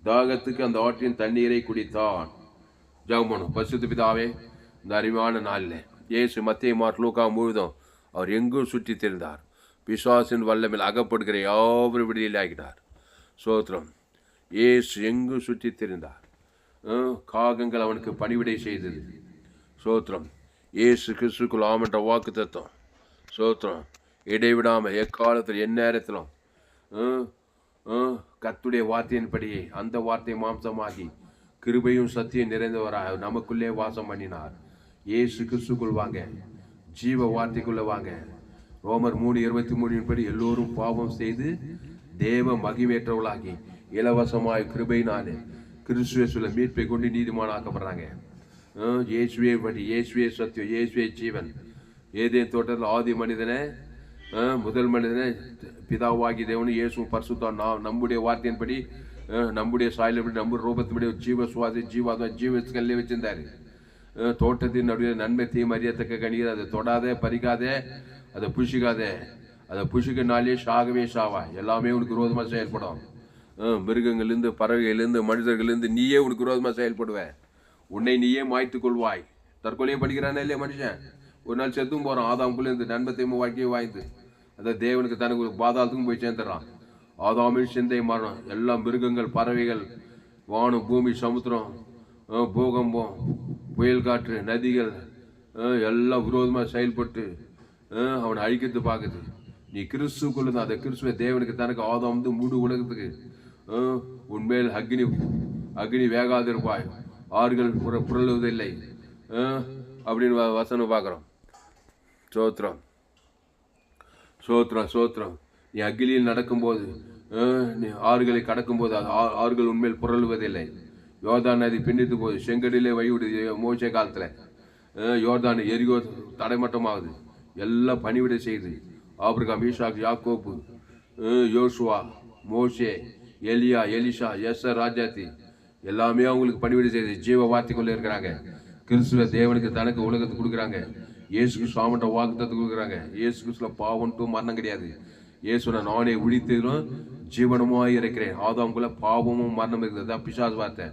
தாகத்துக்கு அந்த ஆற்றின் தண்ணீரை குடித்தான். ஜெபம். பரிசுத்த பிதாவே, இந்த அறிவான நாளில் இயேசு மத்தேயு, மார்க்கு, லூக்கா முழுதும் அவர் எங்கும் சுற்றி திரிந்தார். பிசாசின் வல்லமையில் அகப்படுகிற யாவரும் விடுதலை ஆகினார். சோத்திரம். இயேசு எங்கும் சுற்றி திரிந்தார். காகங்கள் அவனுக்கு பணிவிடை செய்தது. சோத்திரம். இயேசு கிறிஸ்துக்குள் ஆமென்ற வாக்கு தத்துவம். சோத்திரம். இடைவிடாமல் எக்காலத்தில் எந்நேரத்திலும் கர்த்தருடைய வார்த்தையின்படியே அந்த வார்த்தை மாம்சமாகி கிருபையும் சத்தியம் நிறைந்தவராக நமக்குள்ளே வாசம் பண்ணினார். இயேசு கிறிஸ்துக்குள் வாங்க, ஜீவ வார்த்தைக்குள்ள வாங்க. ரோமர் 3:23 படி எல்லோரும் பாவம் செய்து தேவ மகிமேற்றவர்களாகி இலவசமாய் கிருபையினாலே கிறிஸ்துவே மீட்பை கொண்டு நீதிமானாக்கப்படுறாங்க. இயேசுவே வழி, இயேசுவே சத்தியம், இயேசுவே ஜீவன். ஏதேன் தோட்டத்தில் ஆதி மனிதனை, முதல் மனிதனை பிதாவாகி தேவனு இயேசு பரிசுத்தான் நம்முடைய வார்த்தையின்படி, நம்முடைய சாயலின்படி, நம்முடைய ரூபத்தின்படி ஜீவ சுவாசி ஜீவத்துக்கல்லே வச்சிருந்தாரு. தோட்டத்தின் நடுவில் நன்மை தீமை அறியத்தக்க கனிகள். அதை தொடாதே, பறிக்காதே, அதை புஷிக்காதே. அதை புஷிக்கனாலே சாகவே சாவா. எல்லாமே உனக்கு விரோதமாக செயல்படும். மிருகங்கள்லேருந்து, பறவைகள்லேருந்து, மனிதர்கள்லேருந்து நீயே உனக்கு விரோதமாக செயல்படுவேன். உன்னை நீயே மாய்த்து கொள்வாய். தற்கொலையை படிக்கிறானே இல்லையா மனுஷன்? ஒரு நாள் செத்தும் போகிறான். ஆதாமுக்குள்ளேருந்து நன்மை தீமை வாழ்க்கையை வாய்ந்து அதை தேவனுக்கு தனக்கு பாதாளத்துக்கும் போய் சேர்ந்துடுறான். ஆதாமின் சிந்தை மரணம். எல்லா மிருகங்கள், பறவைகள், வானம், பூமி, சமுத்திரம், பூகம்பம், புயல் காற்று நதிகள் எல்லாம் விரோதமாக செயல்பட்டு அவனை அழிக்கிறது பார்க்குது. நீ கிறிஸ்துக்குள்ள தான். அந்த கிறிஸ்துவ தேவனுக்கு தனக்கு ஆதாம் வந்து முழு உலகத்துக்கு உன்மேல் அக்னி வேகாதிருப்பாய், ஆறுகள் புரளுவதில்லை அப்படின்னு வசனம் பார்க்குறோம். சோத்திரம் சோத்திரம் சோத்திரம். நீ அக்கிலியில் நடக்கும்போது, நீ ஆறுகளை கடக்கும்போது ஆறுகள் உண்மையில் புரளுவதில்லை. யோர்தான் நதி பின்னிட்டு போகுது. செங்கடிலே வழிவிடுது. மோசே காலத்தில் யோர்தான் எரிகோ தடைமட்டமாகுது. எல்லாம் பணிவிடை செய்யுது. ஆபிரகாம், ஈசாக், யாக்கோப்பு, யோசுவா, மோசே, எலியா, எலிஷா, எஸ்ஸர், ராஜாத்தி எல்லாமே அவங்களுக்கு பணிவிடை செய்யுது. ஜீவ வார்த்தைக்குள்ளே இருக்கிறாங்க. கிறிஸ்துவ தேவனுக்கு தனக்கு உலகத்துக்கு கொடுக்குறாங்க. இயேசு கிறிஸ்து ஆமண்ட வாக்குத்தத்தை கொடுக்குறாங்க. இயேசு கிறிஸ்துல பாவம்ட்டும் மரணம் கிடையாது. இயேசுன நானே விழித்ததும் ஜீவனமாக இருக்கிறேன். ஆதாம்குள்ள பாவமும் மரணம் இருக்குது. அதான் பிசாசு வார்த்தை.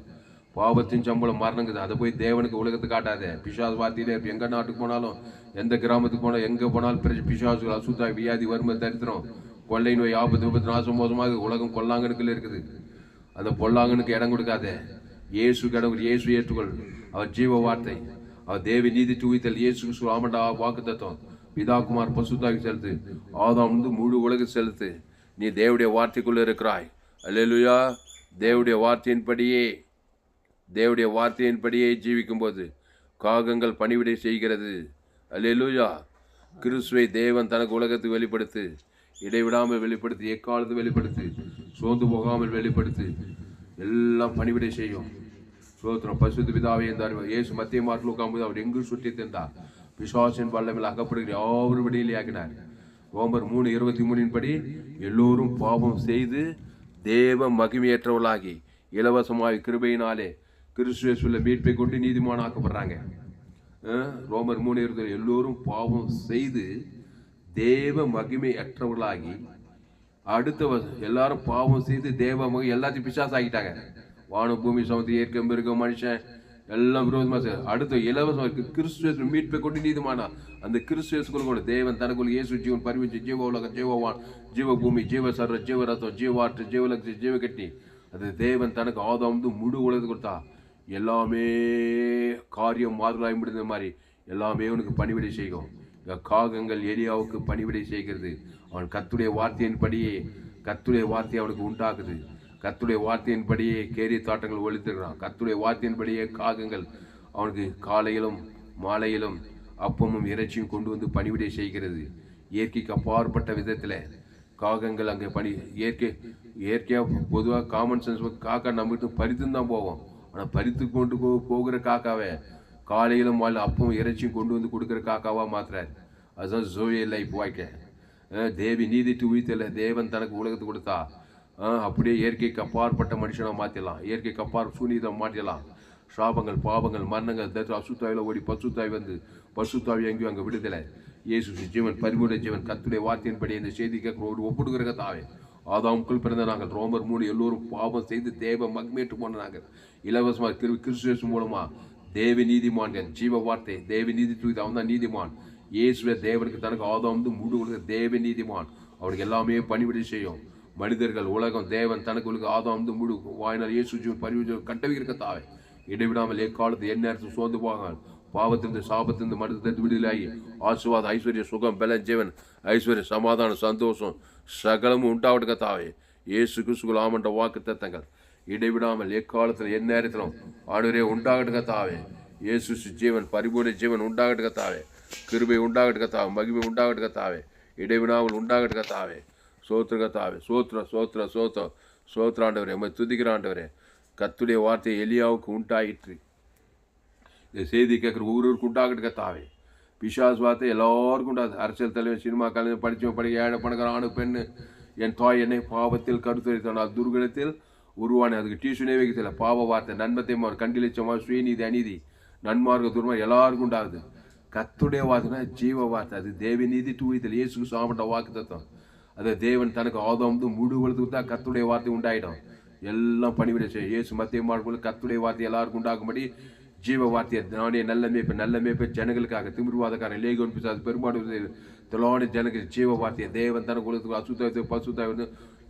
பாவத்தின் சம்பளம் மரணங்குது. அதை போய் தேவனுக்கு உலகத்தை காட்டாத. பிசாசு வார்த்தையிலே எங்க நாட்டுக்கு போனாலும், எந்த கிராமத்துக்கு போனாலும், எங்கே போனாலும் பிசாசுகள், அசுத்தா, வியாதி, வறுமை, தரித்திரம், கொள்ளை நோய், ஆபத்து, விபத்து, நாசம், மோசமாக உலகம் கொல்லாங்கனுக்குள்ள இருக்குது. அந்த பொல்லாங்கனுக்கு இடம் கொடுக்காத. இயேசு கடவுள். இயேசு ஏற்றுக்கொள். அவர் ஜீவ வார்த்தை. அவர் தேவி நீதி தூவித்தல். இயேசு கிறிஸ்து ஆமண்டா வாக்கு தத்துவம். பிதாகுமார் பசுத்தாவி செலுத்து. ஆதாம் வந்து முழு உலக செலுத்து. நீ தேவனுடைய வார்த்தைக்குள்ள இருக்கிறாய். அல்லேலூயா. தேவனுடைய வார்த்தையின்படியே ஜீவிக்கும் போது காகங்கள் பணிவிடை செய்கிறது. அல்லேலூயா. கிறிஸ்துவை தேவன் தனக்கு உலகத்துக்கு வெளிப்படுத்து. இடைவிடாமல் வெளிப்படுத்து. எக்காலத்து வெளிப்படுத்து. சோர்ந்து போகாமல் வெளிப்படுத்து. எல்லாம் பணிவிடை செய்யும். சோத்திரம். பசுத்த பிதாவே என்றார். இயேசு மத்திய மார்க்கில் உட்கார்ந்து அவர் எங்கும் சுற்றி தந்தார். பிசாசின் வல்லமையில் அகப்படுகிற யாவரும் விடுதலையாக்கினார். ரோமர் 3:23 படி எல்லோரும் பாவம் செய்து தேவ மகிமையற்றவர்களாகி இலவசமாய் கிருபையினாலே கிறிஸ்துவேசுல மீட்பை கொண்டு நீதிமானாக்கப்படுறாங்க. ரோமர் 3:20 எல்லோரும் பாவம் செய்து தேவ மகிமை அற்றவர்களாகி, அடுத்த எல்லாரும் பாவம் செய்து தேவ மகிமை எல்லாத்தையும் பிசாசு ஆகிட்டாங்க. வானம், பூமி, சமுத்திரம், இயற்கை, மிருகம், மனுஷன் எல்லாம் விரோதமாக. அடுத்த இலவசம் கிறிஸ்துவேசு மீட்பை கொண்டு நீதிமானா. அந்த கிறிஸ்துவேசுக்குள்ள கூட தேவன் தனக்குள்ள இயேசு ஜீவன் பரிவிச்சு ஜீவ உலகம், ஜீவவான், ஜீவ பூமி, ஜீவ சர்வ, ஜீவ ரத்தம், ஜீவாற்று, ஜீவலட்சி, ஜீவ கட்டி, அது தேவன் தனக்கு ஆதாம் வந்து முழு உலகத்துக்கு கொடுத்தா. எல்லாமே காரியம் மாறுதலாய் முடிந்த மாதிரி எல்லாமே அவனுக்கு பணிவிடை செய்யும். காகங்கள் எலியாவுக்கு பணிவிடை செய்கிறது. அவன் கர்த்தருடைய வார்த்தையின்படியே கர்த்தருடைய வார்த்தை அவனுக்கு உண்டாக்குது. கர்த்தருடைய வார்த்தையின்படியே கேரி தாட்டங்கள் ஒழித்திருக்கிறான். கர்த்தருடைய வார்த்தையின்படியே காகங்கள் அவனுக்கு காலையிலும் மாலையிலும் அப்பமும் இறைச்சியும் கொண்டு வந்து பணிவிடை செய்கிறது. இயற்கைக்கு அப்பாற்பட்ட விதத்தில் காகங்கள் அங்கே இயற்கையாக பொதுவாக காமன் சென்ஸ் காக்கா நம்மகிட்ட பறித்துன்னு தான் போவோம். ஆனால் பறித்து கொண்டு போகிற காக்காவை காலையிலும் மாலை அப்பவும் இறைச்சியும் கொண்டு வந்து கொடுக்குற காக்காவாக மாத்துறாரு. அதுதான் ஜோயே லைஃப் வாழ்க்கை. தேவி நீதிட்டு உயிர்த்தல தேவன் தனக்கு உலகத்துக்கு கொடுத்தா. அப்படியே இயற்கைக்கு அப்பாற்பட்ட மனுஷனாக மாற்றிடலாம். இயற்கைக்கு அப்பார் சூனிதம் மாற்றிடலாம். சாபங்கள், பாவங்கள், மரணங்கள், அசுத்தாவில ஓடி பசுத்தாவி வந்து பசுத்தாவி எங்கேயும் அங்கே விடுதலை. இயேசு ஜீவன், பரிமுறை ஜீவன், கர்த்தருடைய வார்த்தையின்படி இந்த செய்தி கேட்க ஒப்புடுகிற தாவே. ஆதாமுக்குள் பிறந்த நாங்கள். ரோமர் 3 எல்லோரும் பாவம் செய்து தேவ மகிமையற்று போன நாங்கள். இலவசமாக கிறிஸ்துவேசு மூலமா தேவ நீதிமான்கள். ஜீவ வார்த்தை தேவ நீதி தூக்கி அவன் தான் நீதிமான். இயேசுவே தேவனுக்கு தனக்கு ஆதாம் வந்து முழு தேவ நீதிமான். அவனுக்கு எல்லாமே பணிவிடை செய்யும். மனிதர்கள், உலகம், தேவன் தனக்கு உலக ஆதாம் வந்து முழு வாயினால் இயேசு ஜீவன் பரிவு கட்டவிருக்க தாவே. இடைவிடாமல் எக்காலத்து என் நேரத்தில் சோர்ந்து போகாமல் பாவத்திலிருந்து சாபத்திலிருந்து மனிதத்திலிருந்து விடுதலாகி ஆசீர்வாத, ஐஸ்வர்ய, சுகம், பலன், ஜீவன், ஐஸ்வர்யம், சமாதானம், சந்தோஷம் சகலமும் உண்டாவட்டுக்க தாவே. இயேசு கிறிஸ்துவின் ஆமண்ட வாக்கு தத்தங்கள் இடைவிடாமல் எக்காலத்தில் என் நேரத்திலும் ஆண்டவரே உண்டாகட்டுக்க தாவே. இயேசு ஜீவன், பரிபூர்ண ஜீவன் உண்டாகட்டுக்க தாவே. கிருபை உண்டாகட்டுக்க தாவே. மகிமை உண்டாகட்டுக்க தாவே. இடைவிடாமல் உண்டாகட்டுக்க தாவே. சோத்திர தாவே. சோத்திர ஆண்டவரே, நம்ம துதிக்கிற ஆண்டவரே. கர்த்தருடைய வார்த்தை எலியாவுக்கு உண்டாயிற்று. இந்த செய்தி கேட்குற ஊருக்கு உண்டாகட்டுக்க தாவே. பிசாசு வார்த்தை எல்லாருக்கும் உண்டாது. அரசியல் தலைவர், சினிமா கலைஞர், படித்தவன், படிக்க, ஏழை, பணக்கார, ஆணு, பெண்ணு, என் தாய் என்னை பாவத்தில் கருத்தரித்தான் துர்கணத்தில் உருவான. அதுக்கு டியூஷனே வைக்கல. பாவ வார்த்தை நன்மத்தையும் அவர் கண்டிலிச்சமாக சுயநீதி, அநீதி, நன்மார்க்க துர்மா எல்லாருக்கும் உண்டாகுது. கர்த்தருடைய வார்த்தைனா ஜீவ வார்த்தை. அது தேவ நீதி தூவித்தல். இயேசு சாமண்ட வாக்கு தத்துவம். அதை தேவன் தனக்கு ஆதாம் வந்து முழு உலகத்துக்கு தான் கர்த்தருடைய வார்த்தை உண்டாயிடும். எல்லாம் பணிவிடை செய்யும். இயேசு மத்திய மார்க்குள்ள கர்த்தருடைய வார்த்தை எல்லாருக்கும் உண்டாகும்படி ஜீவ வார்த்தையை நானே நல்ல மேய்ப்பு ஜனங்களுக்காக திமிர்வாதக்காரன் லேகோன் பிசாசு பெரும்பாடு தொலாடி ஜனங்களுக்கு ஜீவ வார்த்தையை தேவன் தனக்கு உலகத்துக்கு அசுத்தாய் பசுத்தாய் வந்து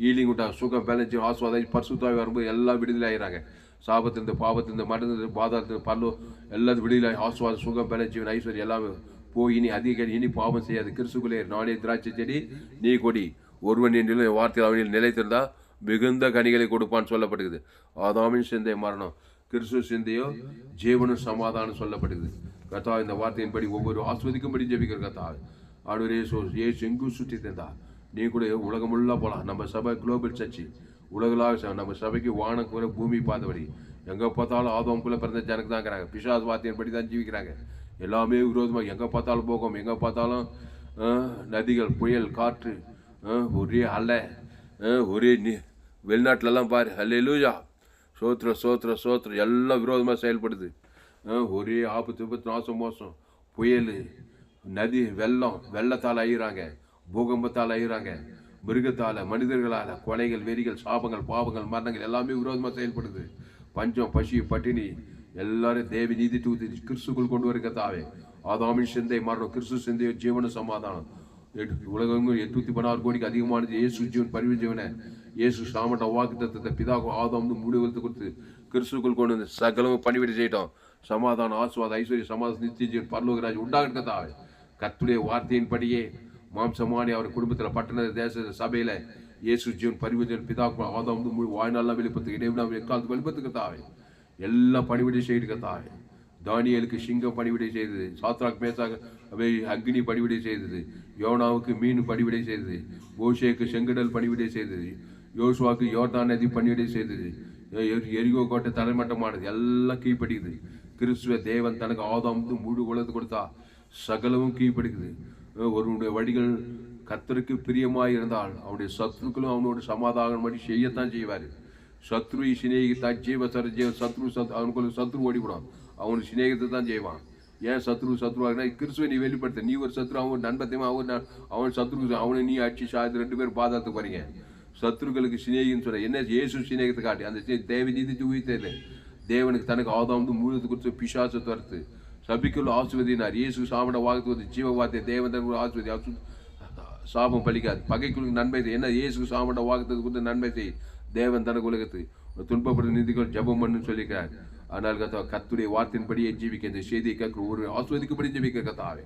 ஈலிங் உண்டாகும். சுகம், பேலன்ஸ், ஆஸ்வாதம், பரிசுத்தாய் வரும்போது எல்லாம் விடுதலை ஆகிறாங்க. சாபத்திலிருந்து பாவத்திலிருந்து மரணத்திலிருந்து பாதாளத்திலிருந்து பல்லோ எல்லாத்தையும் விடுதலை ஆசுவாதம் சுகம் பல ஜீவன் ஐஸ்வர்யம் எல்லாமே போய் இனி அதிக இனி பாவம் செய்யாது. கிறிஸ்துக்குள்ளே நானே திராட்சை செடி நீ கொடி, ஒருவன் என் வார்த்தையில் அவனில் நிலைத்திருந்தா மிகுந்த கனிகளை கொடுப்பான்னு சொல்லப்படுகிறது. ஆதாமின் சிந்தை மரணம், கிறிஸ்துவ சிந்தையோ ஜீவனும் சமாதானம் சொல்லப்படுகிறது. கர்த்தா இந்த வார்த்தையின்படி ஒவ்வொரு ஆஸ்வதிக்கும்படி ஜெபிக்கிற கர்த்தா ஆண்டவரே ஏசு எங்கும் சுற்றி தந்தா நீ கூட உலகம் உள்ள போகலாம். நம்ம சபை குளோபல் சர்ச்சு உலகளாக நம்ம சபைக்கு வானம் கூட பூமி பார்த்தபடி எங்கே பார்த்தாலும் ஆதவம்குள்ளே பிறந்த ஜனக்கு தான் இருக்கிறாங்க. பிசாஸ் வார்த்தையின்படி தான் ஜீவிக்கிறாங்க. எல்லாமே விரோதமாக எங்கே பார்த்தாலும் போகும், எங்கே பார்த்தாலும் நதிகள், புயல், காற்று, ஒரே அலை, ஒரே வெளிநாட்டிலலாம் பாரு அல்லேலூயா சோத்திரம் சோத்திரம் சோத்திரம் எல்லாம் விரோதமாக செயல்படுது. ஒரே ஆபத்து விபத்து நாசம் மோசம், புயல், நதி, வெள்ளத்தால் அழிகிறாங்க, பூகம்பத்தால் அழிகிறாங்க, மிருகத்தால், மனிதர்களால், கொலைகள், வெறிகள், சாபங்கள், பாவங்கள், மரணங்கள் எல்லாமே விரோதமாக செயல்படுது. பஞ்சம், பசி, பட்டினி எல்லாரும் தேவி நீதி தூத்தி கிறிஸ்துக்குள் கொண்டு வர கர்த்தாவே. ஆதாமின் சிந்தை மரணம், கிறிஸ்து சிந்தை ஜீவன சமாதானம். உலகெங்கும் 816 கோடிக்கு அதிகமானது இயேசு ஜீவன் பரிவு ஜீவனை இயேசு சாமட்ட வாக்கு தத்துவத்தை பிதாக்கு ஆதாம் முடிவெடுத்து கொடுத்து கிறிஸ்துக்குள் கொண்டு வந்து சகலமும் பணிவிடை செய்யட்டோம். சமாதானம், ஆசுவாத, ஐஸ்வர்ய, சமாதான, நித்திய ஜீவன் பரலோகராஜ் உண்டாகத்தாவே. கர்த்தருடைய வார்த்தையின்படியே மாம்சமானி அவர் குடும்பத்தில் பட்டண தேச சபையில இயேசு ஜீவன் பரிவு ஜீவன் பிதாக்கு ஆதாம் வாழ்நாளெல்லாம் வெளிப்பத்து இடைவிடாமல் எக்காலத்துக்கு வெளிப்பத்துக்கத்தாவே. எல்லாம் பணிவிடை செய்திருக்கத்தாவே. தானியலுக்கு சிங்கம் பணிவிடை செய்தது, சாத்ராக் மேசாக் அக்னி பணிவிடை செய்தது, யோனாவுக்கு மீன் பணிவிடை செய்தது, மோசேக்கு செங்கடல் பணிவிடை செய்தது, யோசுவாக்கு யோர்தான் நதி பணிவிடை செய்தது, எரிகோ கோட்டை தலைமட்டமானது எல்லாம் கீழ்படிக்குது. கிறிஸ்துவ தேவன் தனக்கு ஆதாம் முழு உலகத்து கொடுத்தா சகலமும் கீழ்படிக்குது. ஒருவனுடைய வழிகள் கர்த்தருக்கு பிரியமாய் இருந்தால் அவனுடைய சத்ருக்களும் அவனோட சமாதானம் படி செய்யத்தான் செய்வார். சத்ரு சிநேகித்தா ஜீவசர ஜீவ சத்ரு அவனுக்குள்ள சத்ரு ஓடிவிடும், அவனுக்கு சிநேகத்தை தான் செய்வான். ஏன் சத்ருவாக கிறிஸ்துவை நீ வெளிப்படுத்த, நீ ஒரு சத்ரு, அவன் நண்பத்தையும் அவன் சத்ரு, அவனை நீ அடிச்சு சாய்த்து 2 பேரும் பாதாளத்துக்கு போறீங்க. சத்ருக்களுக்கு சிநேகின்னு சொல்ல என்ன இயேசு சிநேகத்தை காட்டி அந்த தேவை நீதி உயிர்த்தது. தேவனுக்கு தனக்கு ஆதாம் முழுது கொடுத்து பிசாசு துரத்து சபிக்குள்ள ஆசுவதினார். இயேசு சாமட வாக்கு ஜீவ வார்த்தை தேவன் தனக்கு ஆசுவதி சாபம் பலிக்காது. பகைக்குழுக்கு நன்மை செய், என்ன இயேசு சாமட வாக்கு கொடுத்து நன்மை செய். தேவன் தனக்கு உலகத்து துன்பப்படுத்த நீதிகள் ஜபம் பண்ணு சொல்லிக்கிறார். ஆனால் கர்த்தருடைய வார்த்தையின்படியே ஜீவிக்க இந்த செய்தியை கேட்கிற ஒரு ஆஸ்வதிக்கும்படி ஜீவிக்க கர்த்தாவே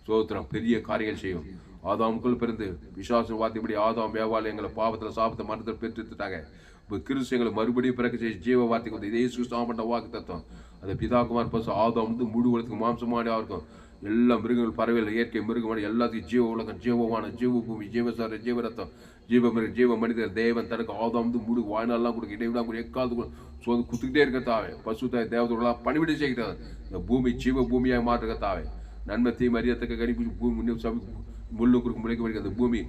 சோத்திரம் பெரிய காரியங்கள் செய்யும். ஆதாமுக்குள் பிறந்து விசுவாச வார்த்தைப்படி ஆதாம் வேவாள் எங்களை பாவத்தில் சாபத்தை மரத்தில் பெற்றுட்டாங்க. இப்போ கிறிஸ்து எங்களை மறுபடியும் பிறக்க செய்ய ஜீவ வார்த்தை கொடுத்து இதே சுஸ்தாமட்ட வாக்கு தத்துவம் அந்த பிதாகுமார் பசு ஆதாம் முழு உலகத்துக்கு மாம்சமாடியாக இருக்கும். எல்லா மிருகங்கள், பறவைகள், இயற்கை மிருகமான எல்லாத்துக்கும் ஜீவ உலகம், ஜீவமான, ஜீவ பூமி, ஜீவசார, ஜீவரத்தம், ஜீவ மிருக, ஜீவ மனிதர் தேவன் தனக்கு ஆதாம் முழு வாழ்நாள்லாம் கொடுக்க இடைவிடாம கூட எக்காலத்துக்கு குத்துக்கிட்டே இருக்கத்தாவே. பசு தாய் தேவதோடலாம் பணிவிடை செய்கிறார். இந்த பூமி ஜீவ பூமியாக மாற்றுக்கத்தாவே. நன்மை தீமை அறியத்தக்க கணிப்பு பூமி முள்ளு குறுக்கு முளைக்க முடியாது. அந்த பூமி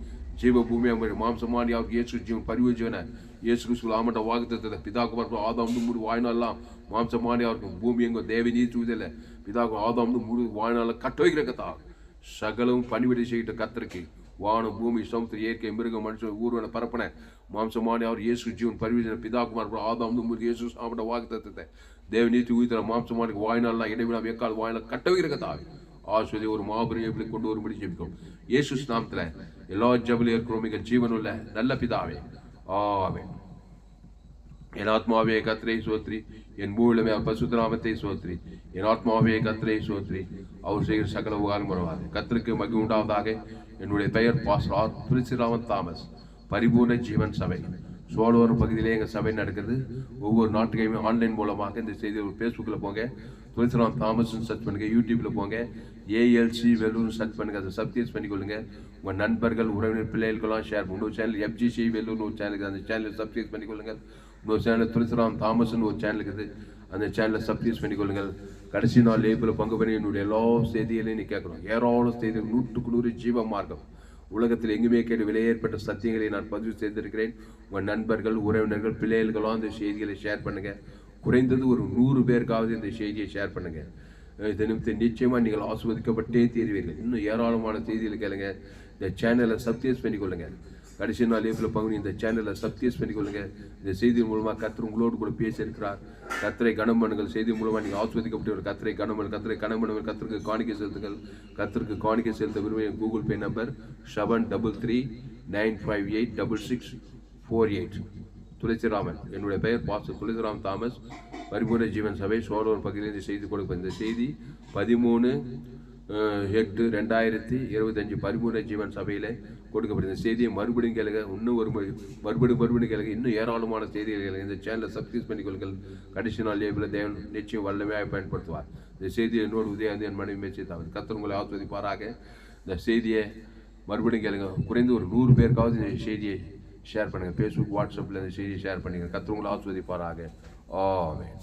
ஜீவ பூமியாக மாம்சமானி அவருக்கு இயேசு ஜீவன் பரிவு ஜீவனை இயேசு கிறிஸ்து ஆமட்ட வாக்குத்தத்தை பிதாக்கு ஆதாம் முழு வாழ்நாள்லாம் மாம்சமானி அவருக்கு பூமி எங்கோ தேவை நீ சூதில்லை. பிதாக்கு ஆதாம் முழு வாழ்நாள் கட்ட வைக்கிற கத்தா சகலவும் பணிவிடை செய்கிட்ட கத்திரிக்கை வானம், பூமி, சமுத்திரம், இயற்கை, மிருகம், மனுஷன், ஊர்வன பரப்பன மாம்சமானி அவர் இயேசு ஜீவன் பரிவு பிதாகுமார் ஆதாம் முழு இயேசு ஆமட்ட வாக்குத்தத்தை தேவ நீதி உயிர்த்தர மாம்சமானிக்கு வாழ்நாள்லாம் இடைவிழா எக்கால் வாழ்நாள் கட்ட வைக்கிற கத்தாவே. ஆஸ்வதி ஒரு மாபெரும் எப்படி கொண்டு வரும்படி ஜெபிக்கும் இயேசு நாமத்துல எல்லா ஜபலையும் இருக்கிறோம் மிக ஜீவனுள்ள நல்ல பிதாவே ஆமென். என் ஆத்மாவே கர்த்தரை சோத்ரி, என் மூலமே பரிசுத்தநாமத்தை சோத்ரி. என் ஆத்மாவே கர்த்தரை சோத்ரி, அவர் செய்கிற சகல உபகாரம் வருவார். கர்த்தருக்கு மகிமை உண்டாவதாக. என்னுடைய பெயர் பாஸ்டர் துளசிராமன் தாமஸ், பரிபூர்ண ஜீவன் சபை சோழவரம் பகுதியிலே எங்கள் சபை நடக்குது. ஒவ்வொரு நாட்டுக்கையுமே ஆன்லைன் மூலமாக இந்த செய்தி ஃபேஸ்புக்கில் போங்க, துளசிராம் தாமஸ்ன்னு சர்ச் பண்ணுங்கள். யூடியூப்பில் போங்க, ஏஎல்சி வெல்லூர் சர்ச் பண்ணுங்கள், அதை சப்ஸ்கிரைப் பண்ணிக்கொள்ளுங்க. உங்கள் நண்பர்கள், உறவினர், பிள்ளைகளுக்கெல்லாம் ஷேர் பண்ணுங்க. ஒரு சேனல் எஃப்ஜிசி வெல்லூர்னு ஒரு சேனலுக்கு, அந்த சேனலை சப்ஸ்கிரைப் பண்ணிக்கொள்ளுங்கள். இன்னொரு சேனல் துளசிராம் தாமஸ்ன்னு ஒரு சேனல் இருக்குது, அந்த சேனலை சப்ஸ்கிரைப் பண்ணிக்கொள்ளுங்கள். கடைசி நாள் லேபில் பங்கு பண்ணி என்னுடைய எல்லா செய்திகளையும் நீ கேட்கணும். ஏராளம் செய்திகள் 100க்கு 100 ஜீவ மார்க்கம். உலகத்தில் எங்குமே கேட்டு விலையேற்பட்ட சத்தியங்களை நான் பதிவு செய்திருக்கிறேன். உங்கள் நண்பர்கள், உறவினர்கள், பிள்ளைகளுக்கெல்லாம் இந்த செய்திகளை ஷேர் பண்ணுங்கள். குறைந்தது ஒரு 100 பேருக்காவது இந்த செய்தியை ஷேர் பண்ணுங்கள். இது நிமித்தம் நிச்சயமாக நீங்கள் ஆஸ்வதிக்கப்பட்டே தீர்வீர்கள். இன்னும் ஏராளமான செய்திகளை கேளுங்க. இந்த சேனலை சப்ஸ்கிரைப் பண்ணிக்கொள்ளுங்கள். கடைசி நாள் லேபில் பங்கு இந்த சேனலை சப்ஸ்கிரைப் பண்ணிக்கொள்ளுங்கள். இந்த செய்தி மூலமாக கர்த்தர் உங்களோடு கூட பேசியிருக்கிறார். கர்த்தரை கனம் பண்ணுங்கள். செய்தி மூலமாக நீங்கள் ஆஸ்வதிக்கப்பட்டு கர்த்தரை கனம் பண்ணுங்கள். கர்த்தரை கனம் பண்ணுங்கள். கர்த்தருக்கு காணிக்கை செலுத்துங்கள். கர்த்தருக்கு காணிக்கை செலுத்த விரும்பிய கூகுள் பே நம்பர் 7339586648. துளசிராமன். என்னுடைய பெயர் பாஸ்டர் துளசிராம் தாமஸ். பரிபூர்ண ஜீவன் சபை சோழர் பகுதியிலிருந்து செய்தி கொடுப்பேன். இந்த செய்தி 13/8/2025 பரிபூர்ண ஜீவன் சபையில் கொடுக்கப்பட்ட இந்த செய்தியை மறுபடியும் கேளுங்க. இன்னும் ஒரு மறுபடியும் கேளுங்க. இன்னும் ஏராளமான செய்திகள் கேளுங்க. இந்த சேனலை சப்ஸ்கிரைப் பண்ணிக்கொள்ளுங்கள். கடைசி நாள் லேபில் தேவன் நிச்சயம் வல்லமையாக பயன்படுத்துவார். இந்த செய்தியை என்னோடு உதயாந்து என் மனைவி மேய்ச்சித்தாவது கர்த்தர் உங்களை ஆஸ்வதிப்பாராக. இந்த செய்தியை மறுபடியும் கேளுங்க. குறைந்து ஒரு 100 பேருக்காவது இந்த செய்தியை ஷேர் பண்ணுங்கள். ஃபேஸ்புக் வாட்ஸ்அப்பில் இந்த செய்தியை ஷேர் பண்ணுங்கள். கர்த்தர் உங்களை ஆஸ்வதிப்பாராக. ஆமென்.